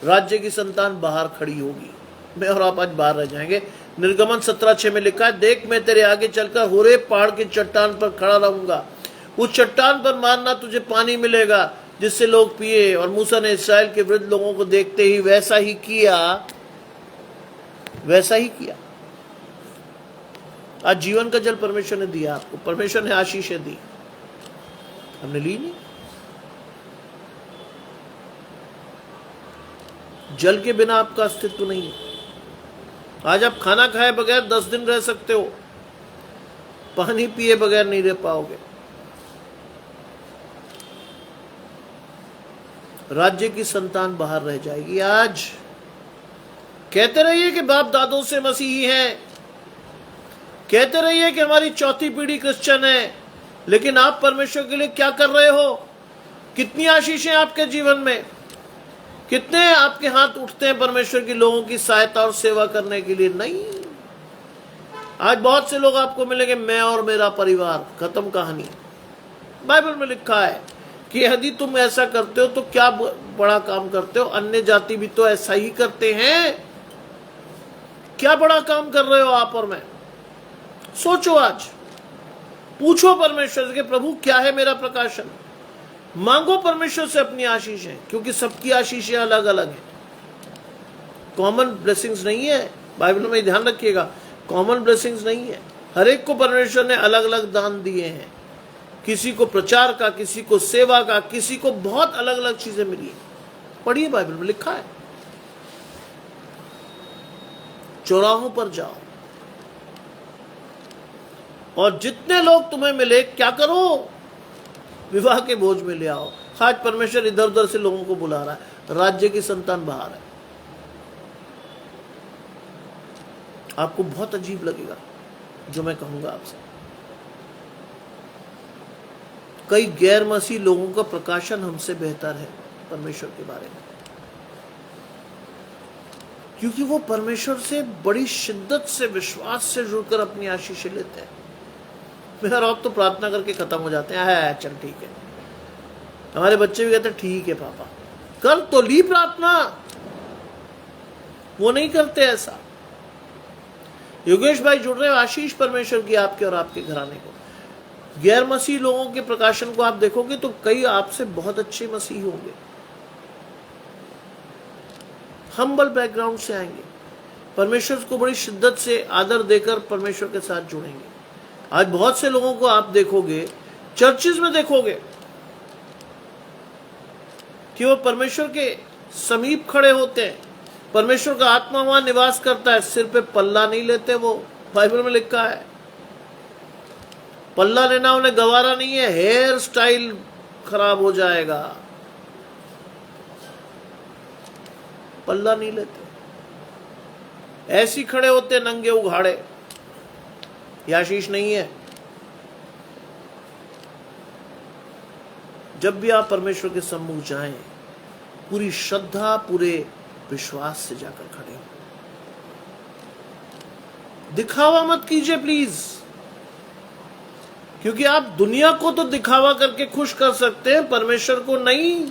राज्य की संतान बाहर खड़ी होगी, मैं और आप आज बाहर रह जाएंगे। निर्गमन 17:6 में लिखा है, देख मैं तेरे आगे चलकर होरेब पहाड़ की चट्टान पर खड़ा रहूंगा, उस चट्टान पर मारना तुझे पानी मिलेगा जिससे लोग पिए। और मूसा ने इस्राएल के वृद्ध लोगों को देखते ही वैसा ही किया। आज जीवन का जल परमेश्वर ने दिया आपको, परमेश्वर ने आशीषें दी, हमने ली नहीं। जल के बिना आपका अस्तित्व नहीं है। आज आप खाना खाए बगैर 10 दिन रह सकते हो, पानी पिए बगैर नहीं रह पाओगे। राज्य की संतान बाहर रह जाएगी। आज कहते रहिए कि बाप दादों से मसीही हैं, कहते रहिए कि हमारी चौथी पीढ़ी क्रिश्चियन है, लेकिन आप परमेश्वर के लिए क्या कर रहे हो? कितनी आशीषें आपके जीवन में, कितने आपके हाथ उठते हैं परमेश्वर की लोगों की सहायता और सेवा करने के लिए? नहीं। आज बहुत से लोग आपको मिलेंगे, मैं और मेरा परिवार, खत्म कहानी। बाइबल में लिखा है कि यदि तुम ऐसा करते हो तो क्या बड़ा काम करते हो, अन्य जाति भी तो ऐसा ही करते हैं। क्या बड़ा काम कर रहे हो आप और मैं? सोचो, आज पूछो परमेश्वर से कि प्रभु क्या है मेरा प्रकाशन। मांगो परमेश्वर से अपनी आशीषें, क्योंकि सबकी आशीषें अलग अलग हैं, कॉमन ब्लेसिंग्स नहीं है। बाइबल में ध्यान रखिएगा, कॉमन ब्लेसिंग्स नहीं है। हर एक को परमेश्वर ने अलग अलग दान दिए हैं, किसी को प्रचार का, किसी को सेवा का, किसी को बहुत अलग अलग चीजें मिली है। पढ़िए, बाइबल में लिखा है। चौराहों पर जाओ और जितने लोग तुम्हें मिले क्या करो? विवाह के भोज में ले आओ। आज परमेश्वर इधर उधर से लोगों को बुला रहा है, राज्य की संतान बाहर है। आपको बहुत अजीब लगेगा जो मैं कहूंगा आपसे। कई गैर मसीह लोगों का प्रकाशन हमसे बेहतर है परमेश्वर के बारे में, क्योंकि वो परमेश्वर से बड़ी शिद्दत से, विश्वास से जुड़कर अपनी आशीषें लेते हैं। मेरा रब तो प्रार्थना करके खत्म हो जाते हैं, चल ठीक है, हमारे बच्चे भी कहते ठीक है पापा, कर तो ली प्रार्थना। वो नहीं करते ऐसा। योगेश भाई जुड़ रहे हो, आशीष परमेश्वर की आपके और आपके घराने को। गैर मसीह लोगों के प्रकाशन को आप देखोगे तो कई आपसे बहुत अच्छे मसीह होंगे, हम्बल बैकग्राउंड से आएंगे, परमेश्वर को बड़ी शिद्दत से आदर देकर परमेश्वर के साथ जुड़ेंगे। आज बहुत से लोगों को आप देखोगे, चर्चिज में देखोगे कि वो परमेश्वर के समीप खड़े होते हैं, परमेश्वर का आत्मा वहां निवास करता है, सिर पे पल्ला नहीं लेते। वो बाइबल में लिखा है, पल्ला लेना उन्हें गवारा नहीं है, हेयर स्टाइल खराब हो जाएगा, पल्ला नहीं लेते, ऐसी खड़े होते नंगे उघाड़े। ये आशीष नहीं है। जब भी आप परमेश्वर के सम्मुख जाएं, पूरी श्रद्धा, पूरे विश्वास से जाकर खड़े हो। दिखावा मत कीजिए प्लीज, क्योंकि आप दुनिया को तो दिखावा करके खुश कर सकते हैं, परमेश्वर को नहीं।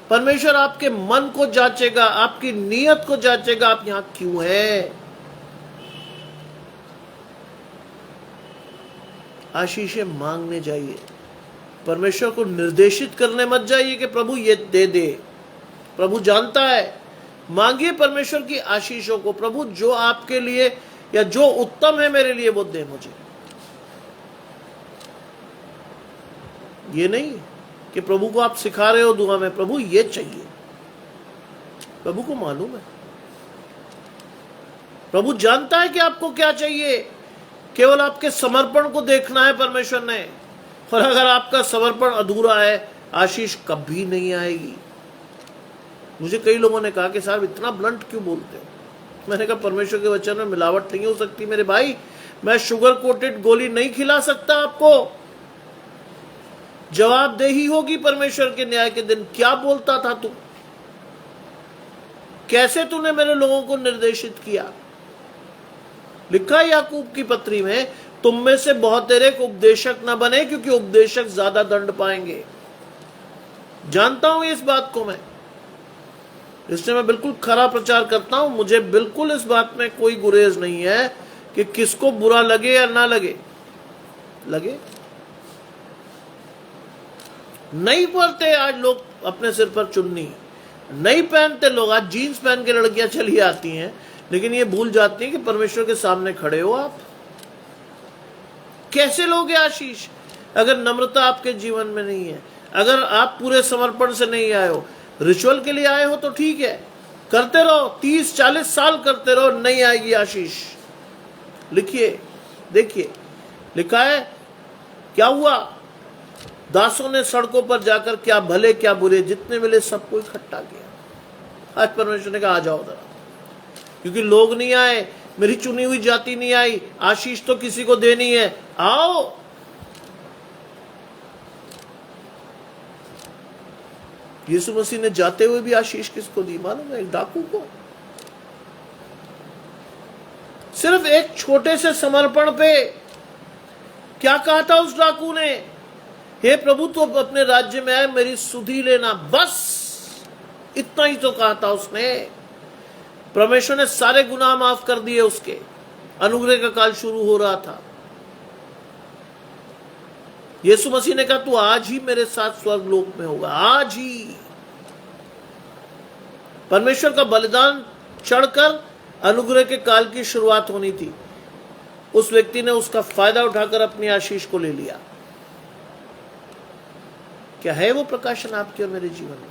परमेश्वर आपके मन को जांचेगा, आपकी नीयत को जांचेगा, आप यहां क्यों हैं। आशीषें मांगने जाइए, परमेश्वर को निर्देशित करने मत जाइए कि प्रभु ये दे दे। प्रभु जानता है, मांगिए परमेश्वर की आशीषों को। प्रभु जो आपके लिए या जो उत्तम है मेरे लिए वो दे मुझे। ये नहीं कि प्रभु को आप सिखा रहे हो दुआ में, प्रभु ये चाहिए। प्रभु को मालूम है, प्रभु जानता है कि आपको क्या चाहिए। केवल आपके समर्पण को देखना है परमेश्वर ने। और अगर आपका समर्पण अधूरा है, आशीष कभी नहीं आएगी। मुझे कई लोगों ने कहा कि साहब इतना ब्लंट क्यों बोलते हो। मैंने कहा परमेश्वर के वचन में मिलावट नहीं हो सकती मेरे भाई। मैं शुगर कोटेड गोली नहीं खिला सकता आपको। जवाबदेही होगी परमेश्वर के न्याय के दिन। क्या बोलता था तू, कैसे तूने मेरे लोगों को निर्देशित किया। लिखा याकूब की पत्री में, तुम में से बहुतेरे को उपदेशक न बने, क्योंकि उपदेशक ज्यादा दंड पाएंगे। जानता हूं इस बात को मैं, इसलिए मैं बिल्कुल खरा प्रचार करता हूं। मुझे बिल्कुल इस बात में कोई गुरेज नहीं है कि किसको बुरा लगे या ना लगे। लगे नहीं पहनते आज लोग अपने सिर पर चुन्नी, नहीं पहनते लोग। आज जीन्स पहन के लड़कियां चली आती हैं, लेकिन ये भूल जाती हैं कि परमेश्वर के सामने खड़े हो आप। कैसे लोगे आशीष अगर नम्रता आपके जीवन में नहीं है, अगर आप पूरे समर्पण से नहीं आए हो। रिचुअल के लिए आए हो तो ठीक है, करते रहो, 30-40 साल करते रहो, नहीं आएगी आशीष। लिखिए, देखिए, लिखा है क्या हुआ। दासों ने सड़कों पर जाकर क्या भले क्या बुरे जितने मिले सबको इकट्ठा किया। आज परमेश्वर ने कहा आ जाओ जरा, क्योंकि लोग नहीं आए, मेरी चुनी हुई जाति नहीं आई, आशीष तो किसी को देनी है, आओ। यीशु मसीह ने जाते हुए भी आशीष किसको दी मालूम है? एक डाकू को। सिर्फ एक छोटे से समर्पण पे क्या कहा था उस डाकू ने? हे प्रभु, तो अपने राज्य में आए, मेरी सुधि लेना, बस इतना ही तो कहा था उसने। परमेश्वर ने सारे गुनाह माफ कर दिए उसके। अनुग्रह का काल शुरू हो रहा था। यीशु मसीह ने कहा तू आज ही मेरे साथ स्वर्ग लोक में होगा, आज ही। परमेश्वर का बलिदान चढ़कर अनुग्रह के काल की शुरुआत होनी थी। उस व्यक्ति ने उसका फायदा उठाकर अपनी आशीष को ले लिया। क्या है वो प्रकाशन आपके और मेरे जीवन में?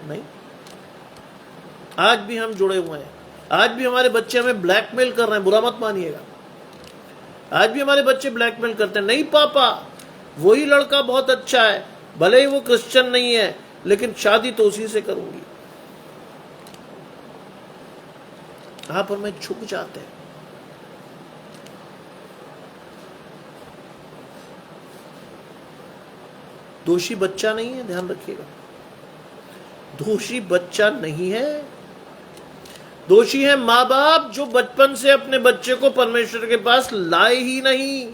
नहीं। आज भी हम जुड़े हुए हैं, आज भी हमारे बच्चे हमें ब्लैकमेल कर रहे हैं, बुरा मत मानिएगा। आज भी हमारे बच्चे ब्लैकमेल करते हैं, नहीं पापा वही लड़का बहुत अच्छा है, भले ही वो क्रिश्चियन नहीं है, लेकिन शादी तो उसी से करूंगी। यहां पर मैं झुक जाते हैं। दोषी बच्चा नहीं है, ध्यान रखिएगा, दोषी बच्चा नहीं है। दोषी है माँ बाप जो बचपन से अपने बच्चे को परमेश्वर के पास लाए ही नहीं।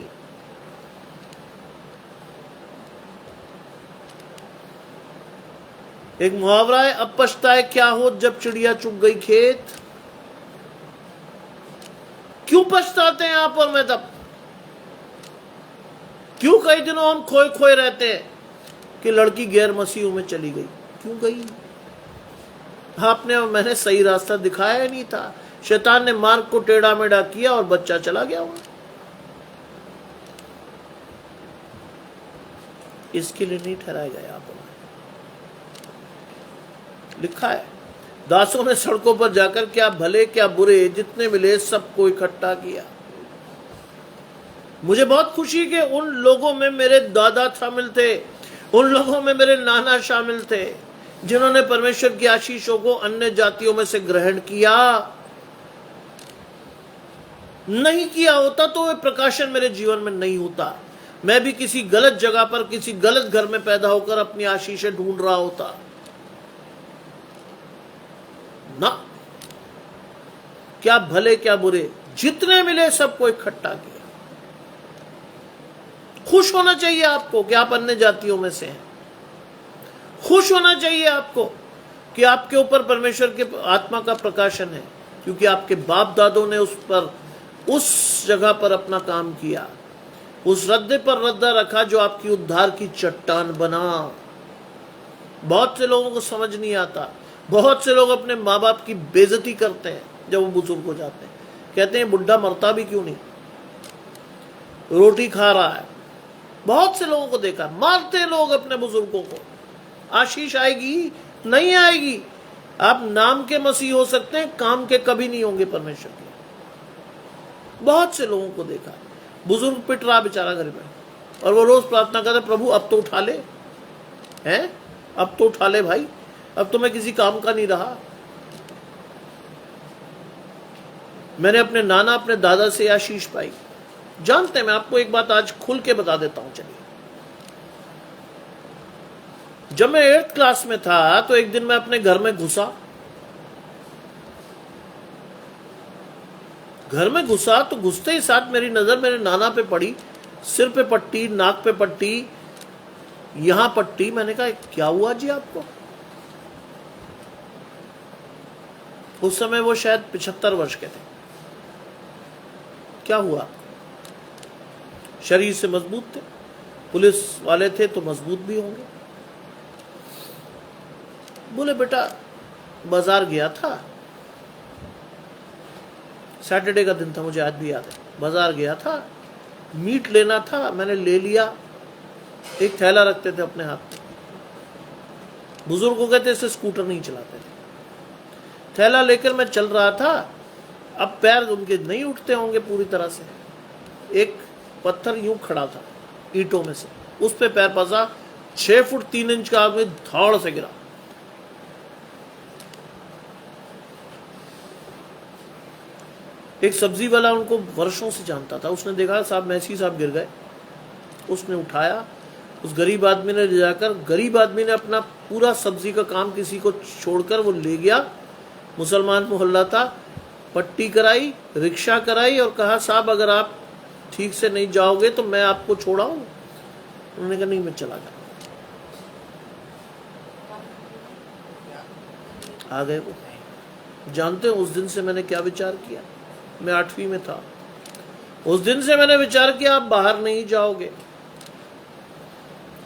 एक मुहावरा है, अब पछताए क्या हो जब चिड़िया चुग गई खेत। क्यों पछताते हैं आप और मैं तब? क्यों कई दिनों हम खोए खोए रहते हैं कि लड़की गैर मसीहों में चली गई? क्यों गई? आपने और मैंने सही रास्ता दिखाया ही नहीं था। शैतान ने मार्ग को टेढ़ा मेढ़ा किया और बच्चा चला गया वहां। इसके लिए नहीं ठहराया गया। आप लिखा है, दासों ने सड़कों पर जाकर क्या भले क्या बुरे जितने मिले सबको इकट्ठा किया। मुझे बहुत खुशी कि उन लोगों में मेरे दादा शामिल थे, उन लोगों में मेरे नाना शामिल थे जिन्होंने परमेश्वर की आशीषों को अन्य जातियों में से ग्रहण किया। नहीं किया होता तो वह प्रकाशन मेरे जीवन में नहीं होता। मैं भी किसी गलत जगह पर किसी गलत घर में पैदा होकर अपनी आशीषें ढूंढ रहा होता ना। क्या भले क्या बुरे जितने मिले सबको इकट्ठा किया। खुश होना चाहिए आपको कि आप अन्य जातियों में से हैं। खुश होना चाहिए आपको कि आपके ऊपर परमेश्वर के आत्मा का प्रकाशन है, क्योंकि आपके बाप दादों ने उस जगह पर अपना काम किया, उस रद्दे पर रद्दा रखा जो आपकी उद्धार की चट्टान बना। बहुत से लोगों को समझ नहीं आता। बहुत से लोग अपने माँ बाप की बेइज्जती करते हैं जब वो बुजुर्ग हो जाते हैं। कहते हैं बुढ़ा मरता भी क्यों नहीं, रोटी खा रहा है। बहुत से लोगों को देखा, मारते लोग अपने बुजुर्गों को। आशीष आएगी? नहीं आएगी। आप नाम के मसीह हो सकते हैं, काम के कभी नहीं होंगे परमेश्वर के। बहुत से लोगों को देखा, बुजुर्ग पिट रहा बेचारा घर में, और वो रोज प्रार्थना करता, प्रभु अब तो उठा ले, हैं अब तो उठा ले भाई, अब तो मैं किसी काम का नहीं रहा। मैंने अपने नाना अपने दादा से आशीष पाई। जानते हैं, मैं आपको एक बात आज खुल के बता देता हूं। चलिए, जब मैं 8th क्लास में था तो एक दिन मैं अपने घर में घुसा। तो घुसते ही साथ मेरी नजर मेरे नाना पे पड़ी। सिर पे पट्टी, नाक पे पट्टी, यहां पट्टी। मैंने कहा क्या हुआ जी आपको? उस समय वो शायद 75 वर्ष के थे। क्या हुआ? शरीर से मजबूत थे, पुलिस वाले थे तो मजबूत भी होंगे। बोले बेटा बाजार गया था, सैटरडे का दिन था, मुझे आज भी याद है। बाजार गया था, मीट लेना था, मैंने ले लिया। एक थैला रखते थे अपने हाथ में। बुजुर्ग हो गए थे, इससे स्कूटर नहीं चलाते थे। थैला लेकर मैं चल रहा था। अब पैर उनके नहीं उठते होंगे पूरी तरह से। एक पत्थर यूं खड़ा था ईंटों में से, उस पे पैर फंसा। 6 फुट 3 इंच का आदमी धाड़ से गिरा। एक सब्जी वाला उनको वर्षों से जानता था। उसने देखा साहब मैसी साहब गिर गए। उसने उठाया, उस गरीब आदमी ने ले जाकर, गरीब आदमी ने अपना पूरा सब्जी का काम किसी को छोड़कर वो ले गया। मुसलमान मोहल्ला था, पट्टी कराई, रिक्शा कराई और कहा साहब अगर आप ठीक से नहीं जाओगे तो मैं आपको छोड़ाऊं। उन्होंने कहा नहीं, मैं चला गया। आ गए वो। जानते हो उस दिन से मैंने क्या विचार किया? मैं 8वीं में था। उस दिन से मैंने विचार किया आप बाहर नहीं जाओगे,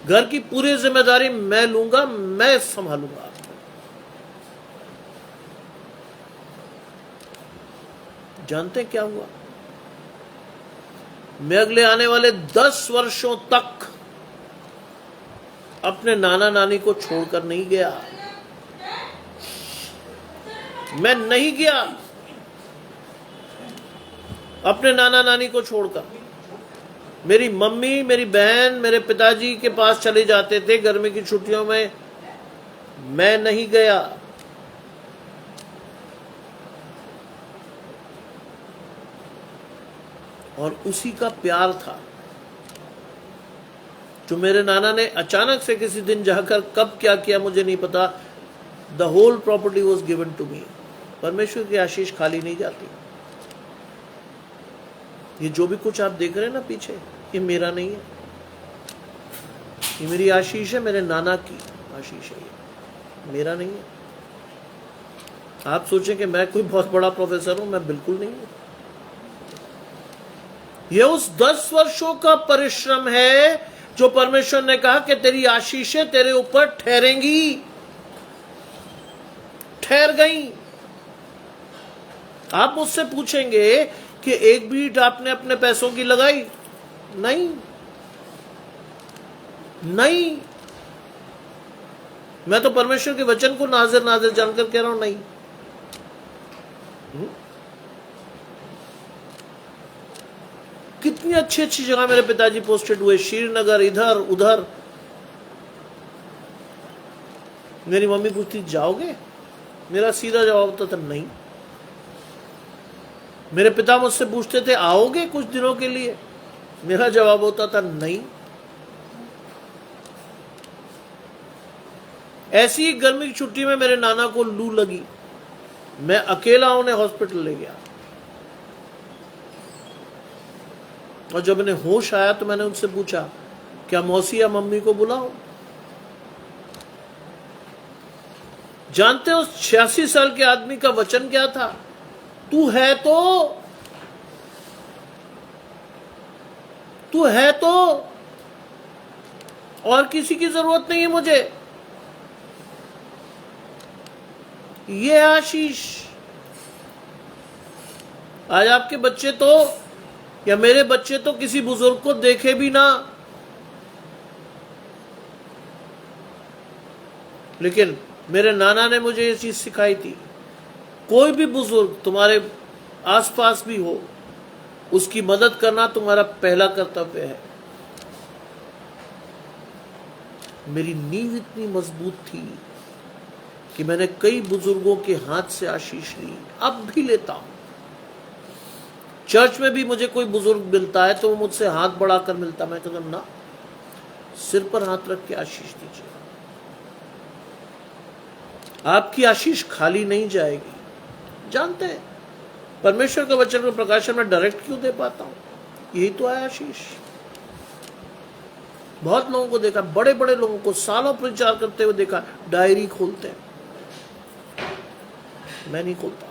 घर की पूरी जिम्मेदारी मैं लूंगा, मैं संभालूंगा आपको। जानते क्या हुआ? मैं अगले आने वाले 10 वर्षों तक अपने नाना नानी को छोड़कर नहीं गया। मैं नहीं गया अपने नाना नानी को छोड़कर। मेरी मम्मी, मेरी बहन, मेरे पिताजी के पास चले जाते थे गर्मी की छुट्टियों में। मैं नहीं गया। और उसी का प्यार था जो मेरे नाना ने अचानक से किसी दिन जाकर, कब क्या किया मुझे नहीं पता, the whole property was given to me. परमेश्वर की आशीष खाली नहीं जाती। ये जो भी कुछ आप देख रहे हैं ना पीछे, ये मेरा नहीं है, ये मेरी आशीष है, मेरे नाना की आशीष है। मेरा नहीं है। आप सोचें कि मैं कोई बहुत बड़ा प्रोफेसर हूं, मैं बिल्कुल नहीं हूं। यह उस 10 वर्षों का परिश्रम है जो परमेश्वर ने कहा कि तेरी आशीषें तेरे ऊपर ठहरेंगी, ठहर गई। आप मुझसे पूछेंगे कि एक भी ईंट आपने अपने पैसों की लगाई? नहीं, नहीं। मैं तो परमेश्वर के वचन को नाज़िर नाज़िर जानकर कह रहा हूं, नहीं। कितनी अच्छी अच्छी जगह मेरे पिताजी पोस्टेड हुए, श्रीनगर, इधर उधर। मेरी मम्मी पूछती जाओगे? मेरा सीधा जवाब होता था नहीं। मेरे पिता मुझसे पूछते थे आओगे कुछ दिनों के लिए? मेरा जवाब होता था नहीं। ऐसी ही गर्मी की छुट्टी में मेरे नाना को लू लगी, मैं अकेला उन्हें हॉस्पिटल ले गया। और जब उन्हें होश आया तो मैंने उनसे पूछा क्या मौसी या मम्मी को बुलाओ? जानते हो 86 साल के आदमी का वचन क्या था? तू है तो और किसी की जरूरत नहीं है मुझे। ये आशीष। आज आपके बच्चे तो या मेरे बच्चे तो किसी बुजुर्ग को देखे भी ना, लेकिन मेरे नाना ने मुझे ये चीज सिखाई थी, कोई भी बुजुर्ग तुम्हारे आसपास भी हो, उसकी मदद करना तुम्हारा पहला कर्तव्य है। मेरी नींव इतनी मजबूत थी कि मैंने कई बुजुर्गों के हाथ से आशीष ली, अब भी लेता हूं। चर्च में भी मुझे कोई बुजुर्ग मिलता है तो वो मुझसे हाथ बढ़ाकर मिलता, मैं कहता ना, सिर पर हाथ रख के आशीष दीजिए। आपकी आशीष खाली नहीं जाएगी। जानते हैं परमेश्वर के वचन को प्रकाशन में डायरेक्ट क्यों दे पाता हूं? यही तो है आशीष। बहुत लोगों को देखा, बड़े बड़े लोगों को सालों प्रचार करते हुए देखा, डायरी खोलते हैं, मैं नहीं खोलता।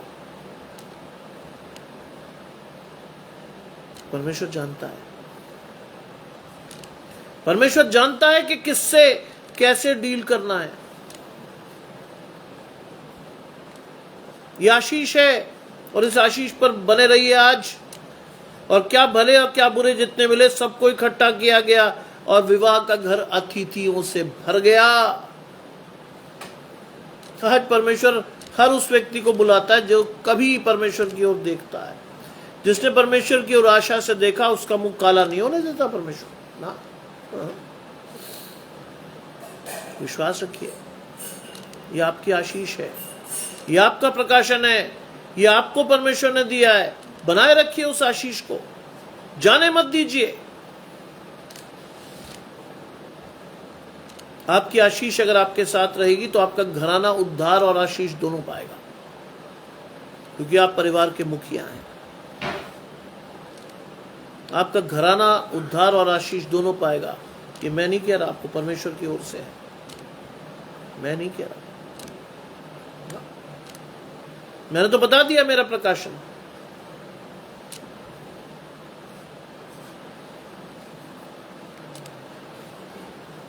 परमेश्वर जानता है, परमेश्वर जानता है कि किससे कैसे डील करना है। यह आशीष है और इस आशीष पर बने रहिए आज। और क्या भले और क्या बुरे जितने मिले सबको इकट्ठा किया गया और विवाह का घर अतिथियों से भर गया। आज परमेश्वर हर उस व्यक्ति को बुलाता है जो कभी परमेश्वर की ओर देखता है। जिसने परमेश्वर की ओर आशा से देखा उसका मुंह काला नहीं होने देता परमेश्वर ना। विश्वास रखिए, यह आपकी आशीष है, यह आपका प्रकाशन है, यह आपको परमेश्वर ने दिया है। बनाए रखिए उस आशीष को, जाने मत दीजिए। आपकी आशीष अगर आपके साथ रहेगी तो आपका घराना उद्धार और आशीष दोनों पाएगा, क्योंकि आप परिवार के मुखिया हैं। आपका घराना उद्धार और आशीष दोनों पाएगा। ये मैं नहीं कह रहा, आपको परमेश्वर की ओर से है, मैं नहीं कह रहा। मैंने तो बता दिया मेरा प्रकाशन।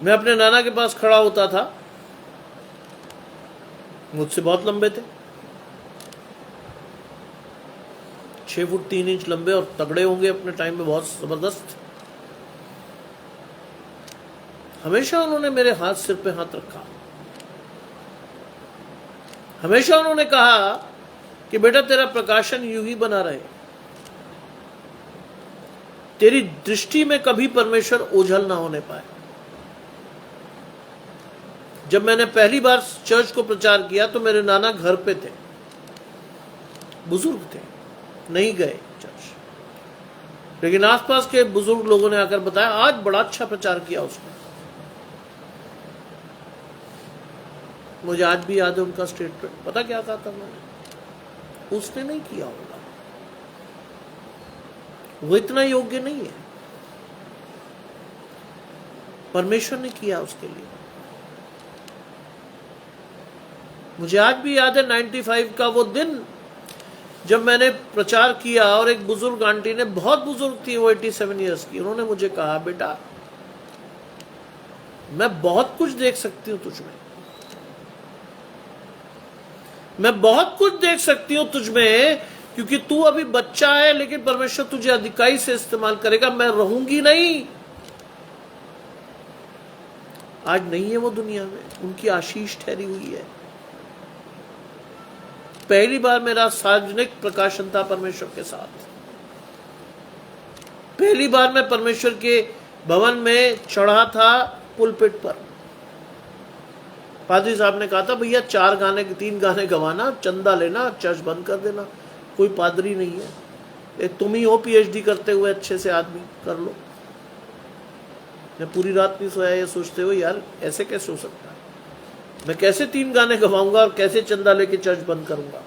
मैं अपने नाना के पास खड़ा होता था, मुझसे बहुत लंबे थे, 6 फुट 3 इंच लंबे और तगड़े होंगे अपने टाइम में, बहुत जबरदस्त। हमेशा उन्होंने मेरे हाथ सिर पे हाथ रखा। हमेशा उन्होंने कहा कि बेटा तेरा प्रकाशन यूं ही बना रहे, तेरी दृष्टि में कभी परमेश्वर ओझल ना होने पाए। जब मैंने पहली बार चर्च को प्रचार किया तो मेरे नाना घर पे थे, बुजुर्ग थे, नहीं गए चर्च, लेकिन आसपास के बुजुर्ग लोगों ने आकर बताया आज बड़ा अच्छा प्रचार किया उसने। मुझे आज भी याद है उनका स्टेटमेंट, पता क्या कहा था मैंने? उसने नहीं किया होगा, वो इतना योग्य नहीं है, परमेश्वर ने किया उसके लिए। मुझे आज भी याद है 95 का वो दिन जब मैंने प्रचार किया और एक बुजुर्ग आंटी ने, बहुत बुजुर्ग थी वो, 87 ईयर्स की, उन्होंने मुझे कहा, बेटा मैं बहुत कुछ देख सकती हूं तुझमें, मैं बहुत कुछ देख सकती हूं तुझमें, क्योंकि तू अभी बच्चा है, लेकिन परमेश्वर तुझे अधिकाई से इस्तेमाल करेगा, मैं रहूंगी नहीं। आज नहीं है वो दुनिया में, उनकी आशीष ठहरी हुई है। पहली बार मेरा सार्वजनिक प्रकाशन था परमेश्वर के साथ। पहली बार मैं परमेश्वर के भवन में चढ़ा था पुलपिट पर। पादरी साहब ने कहा था, भैया 3 गाने गवाना, चंदा लेना, चर्च बंद कर देना। कोई पादरी नहीं है, एक तुम ही हो पीएचडी करते हुए अच्छे से आदमी, कर लो। मैं पूरी रात नहीं सोया ये सोचते हुए, यार ऐसे कैसे हो सकता है, मैं कैसे 3 गाने गवाऊंगा और कैसे चंदा लेके चर्च बंद करूंगा।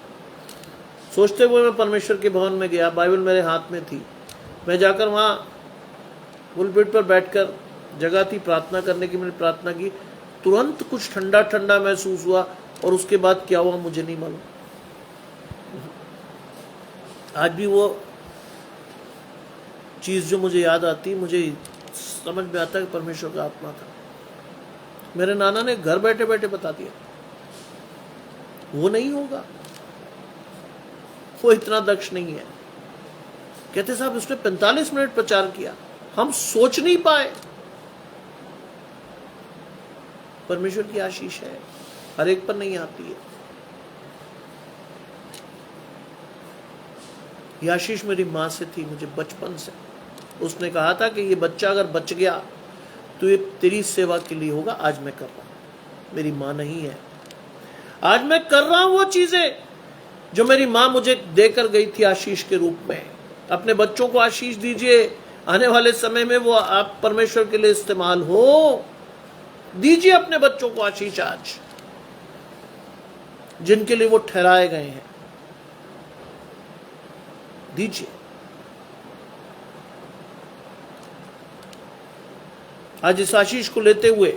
सोचते हुए मैं परमेश्वर के भवन में गया, बाइबल मेरे हाथ में थी। मैं जाकर वहाँ पुलपिट पर बैठकर, जगह थी प्रार्थना करने की, मैंने प्रार्थना की। तुरंत कुछ ठंडा ठंडा महसूस हुआ और उसके बाद क्या हुआ मुझे नहीं मालूम। आज भी वो चीज़ जो मुझे याद आती, मुझे समझ में आता है कि परमेश्वर का आत्मा था। मेरे नाना ने घर बैठे बैठे बता दिया, वो नहीं होगा, वो इतना दक्ष नहीं है। कहते साहब उसने 45 मिनट प्रचार किया, हम सोच नहीं पाए। परमेश्वर की आशीष है, हर एक पर नहीं आती है। ये आशीष मेरी माँ से थी, मुझे बचपन से। उसने कहा था कि ये बच्चा अगर बच गया तो ये तेरी सेवा के लिए होगा। आज मैं कर रहा हूं, मेरी माँ नहीं है, आज मैं कर रहा हूं वो चीजें जो मेरी माँ मुझे देकर गई थी आशीष के रूप में। अपने बच्चों को आशीष दीजिए, आने वाले समय में वो आप परमेश्वर के लिए इस्तेमाल हो। दीजिए अपने बच्चों को आशीष आज, जिनके लिए वो ठहराए गए हैं, दीजिए। आज इस आशीष को लेते हुए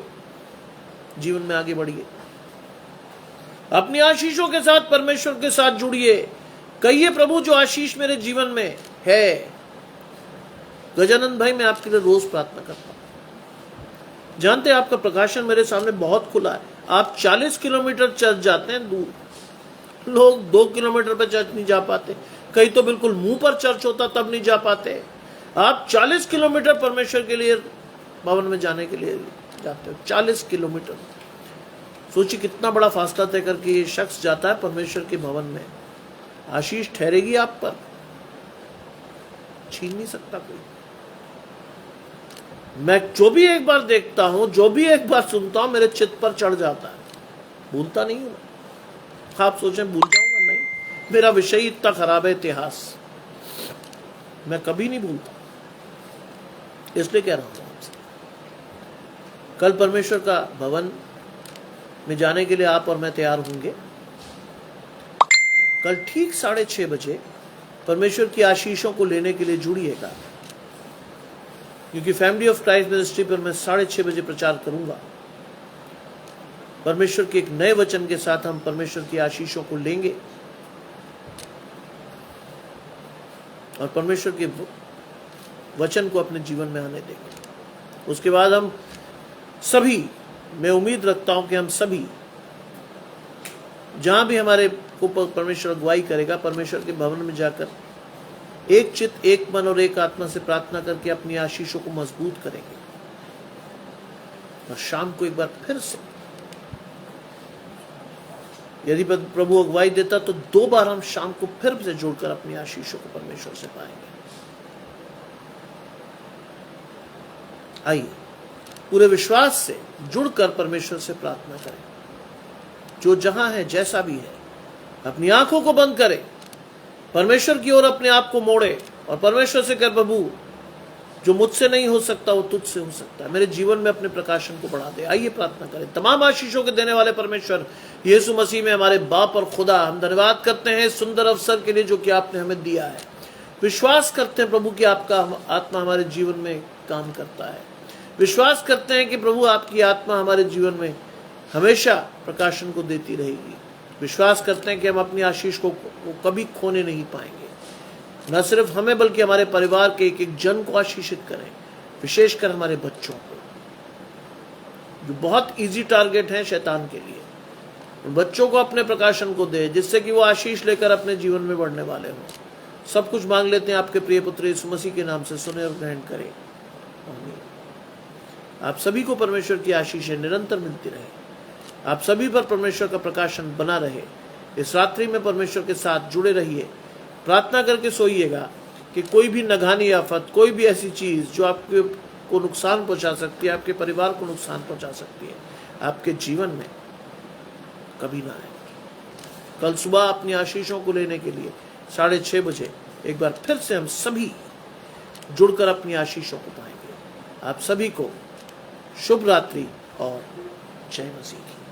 जीवन में आगे बढ़िए, अपनी आशीषों के साथ परमेश्वर के साथ जुड़िए। कहिए, प्रभु जो आशीष मेरे जीवन में है, गजानंद भाई मैं आपके लिए रोज प्रार्थना करता हूं। जानते हैं आपका प्रकाशन मेरे सामने बहुत खुला है। आप 40 किलोमीटर चर्च जाते हैं दूर, लोग 2 किलोमीटर पर चर्च नहीं जा पाते, कहीं तो बिल्कुल मुंह पर चर्च होता तब नहीं जा पाते। आप 40 किलोमीटर परमेश्वर के लिए भवन में जाने के लिए जाते हो। 40 किलोमीटर, सोचिए कितना बड़ा फासला तय करके ये शख्स जाता है परमेश्वर के भवन में। आशीष ठहरेगी आप पर, छीन नहीं सकता कोई। मैं जो भी एक बार देखता हूं, जो भी एक बार सुनता हूं, मेरे चित्त पर चढ़ जाता है, भूलता नहीं हूं। आप सोचें भूल जाऊंगा, नहीं, मेरा विषय इतना खराब है, इतिहास, मैं कभी नहीं भूलता। इसलिए कह रहा हूं आपसे, कल परमेश्वर का भवन में जाने के लिए आप और मैं तैयार होंगे। कल ठीक 6:30 बजे परमेश्वर की आशीषों को लेने के लिए जुड़िएगा, क्योंकि फैमिली ऑफ क्राइस्ट मिनिस्ट्री पर मैं 6:30 बजे प्रचार करूंगा। परमेश्वर के एक नए वचन के साथ हम परमेश्वर की आशीषों को लेंगे और परमेश्वर के वचन को अपने जीवन में आने देंगे। उसके बाद हम सभी, मैं उम्मीद रखता हूं कि हम सभी, जहां भी हमारे को परमेश्वर अगुवाई करेगा, परमेश्वर के भवन में जाकर एक चित्त, एक मन और एक आत्मा से प्रार्थना करके अपनी आशीषों को मजबूत करेंगे। और शाम को एक बार फिर से, यदि प्रभु अगुवाई देता तो 2 बार हम शाम को फिर से जुड़कर अपनी आशीषों को परमेश्वर से पाएंगे। आइए पूरे विश्वास से जुड़कर परमेश्वर से प्रार्थना करें। जो जहां है, जैसा भी है, अपनी आंखों को बंद करें, परमेश्वर की ओर अपने आप को मोड़े और परमेश्वर से कह, प्रभु जो मुझसे नहीं हो सकता वो तुझसे हो सकता है, मेरे जीवन में अपने प्रकाशन को बढ़ा दे। आइए प्रार्थना करें। तमाम आशीषों के देने वाले परमेश्वर यीशु मसीह में हमारे बाप और खुदा, हम धन्यवाद करते हैं इस सुंदर अवसर के लिए जो कि आपने हमें दिया है। विश्वास करते हैं प्रभु कि आपका आत्मा हमारे जीवन में काम करता है। विश्वास करते हैं कि प्रभु आपकी आत्मा हमारे जीवन में हमेशा प्रकाशन को देती रहेगी। विश्वास करते हैं कि हम अपनी आशीष को कभी खोने नहीं पाएंगे। न सिर्फ हमें बल्कि हमारे परिवार के एक एक जन को आशीषित करें, विशेषकर हमारे बच्चों को, जो बहुत इजी टारगेट है शैतान के लिए। उन बच्चों को अपने प्रकाशन को दे, जिससे कि वो आशीष लेकर अपने जीवन में बढ़ने वाले हों। सब कुछ मांग लेते हैं आपके प्रिय पुत्र यीशु मसीह के नाम से, सुने और ग्रहण करें। आमीन। आप सभी को परमेश्वर की आशीषें निरंतर मिलती रहे, आप सभी पर परमेश्वर का प्रकाशन बना रहे। इस रात्रि में परमेश्वर के साथ जुड़े रहिए, प्रार्थना करके सोइएगा कि कोई भी नगहानी आफत, कोई भी ऐसी चीज जो आपके को नुकसान पहुंचा सकती है, आपके परिवार को नुकसान पहुंचा सकती है, आपके जीवन में कभी ना आए। कल सुबह अपनी आशीषों को लेने के लिए 6:30 बजे एक बार फिर से हम सभी जुड़कर अपनी आशीषों को पाएंगे। आप सभी को शुभ रात्रि और जय मसीह की।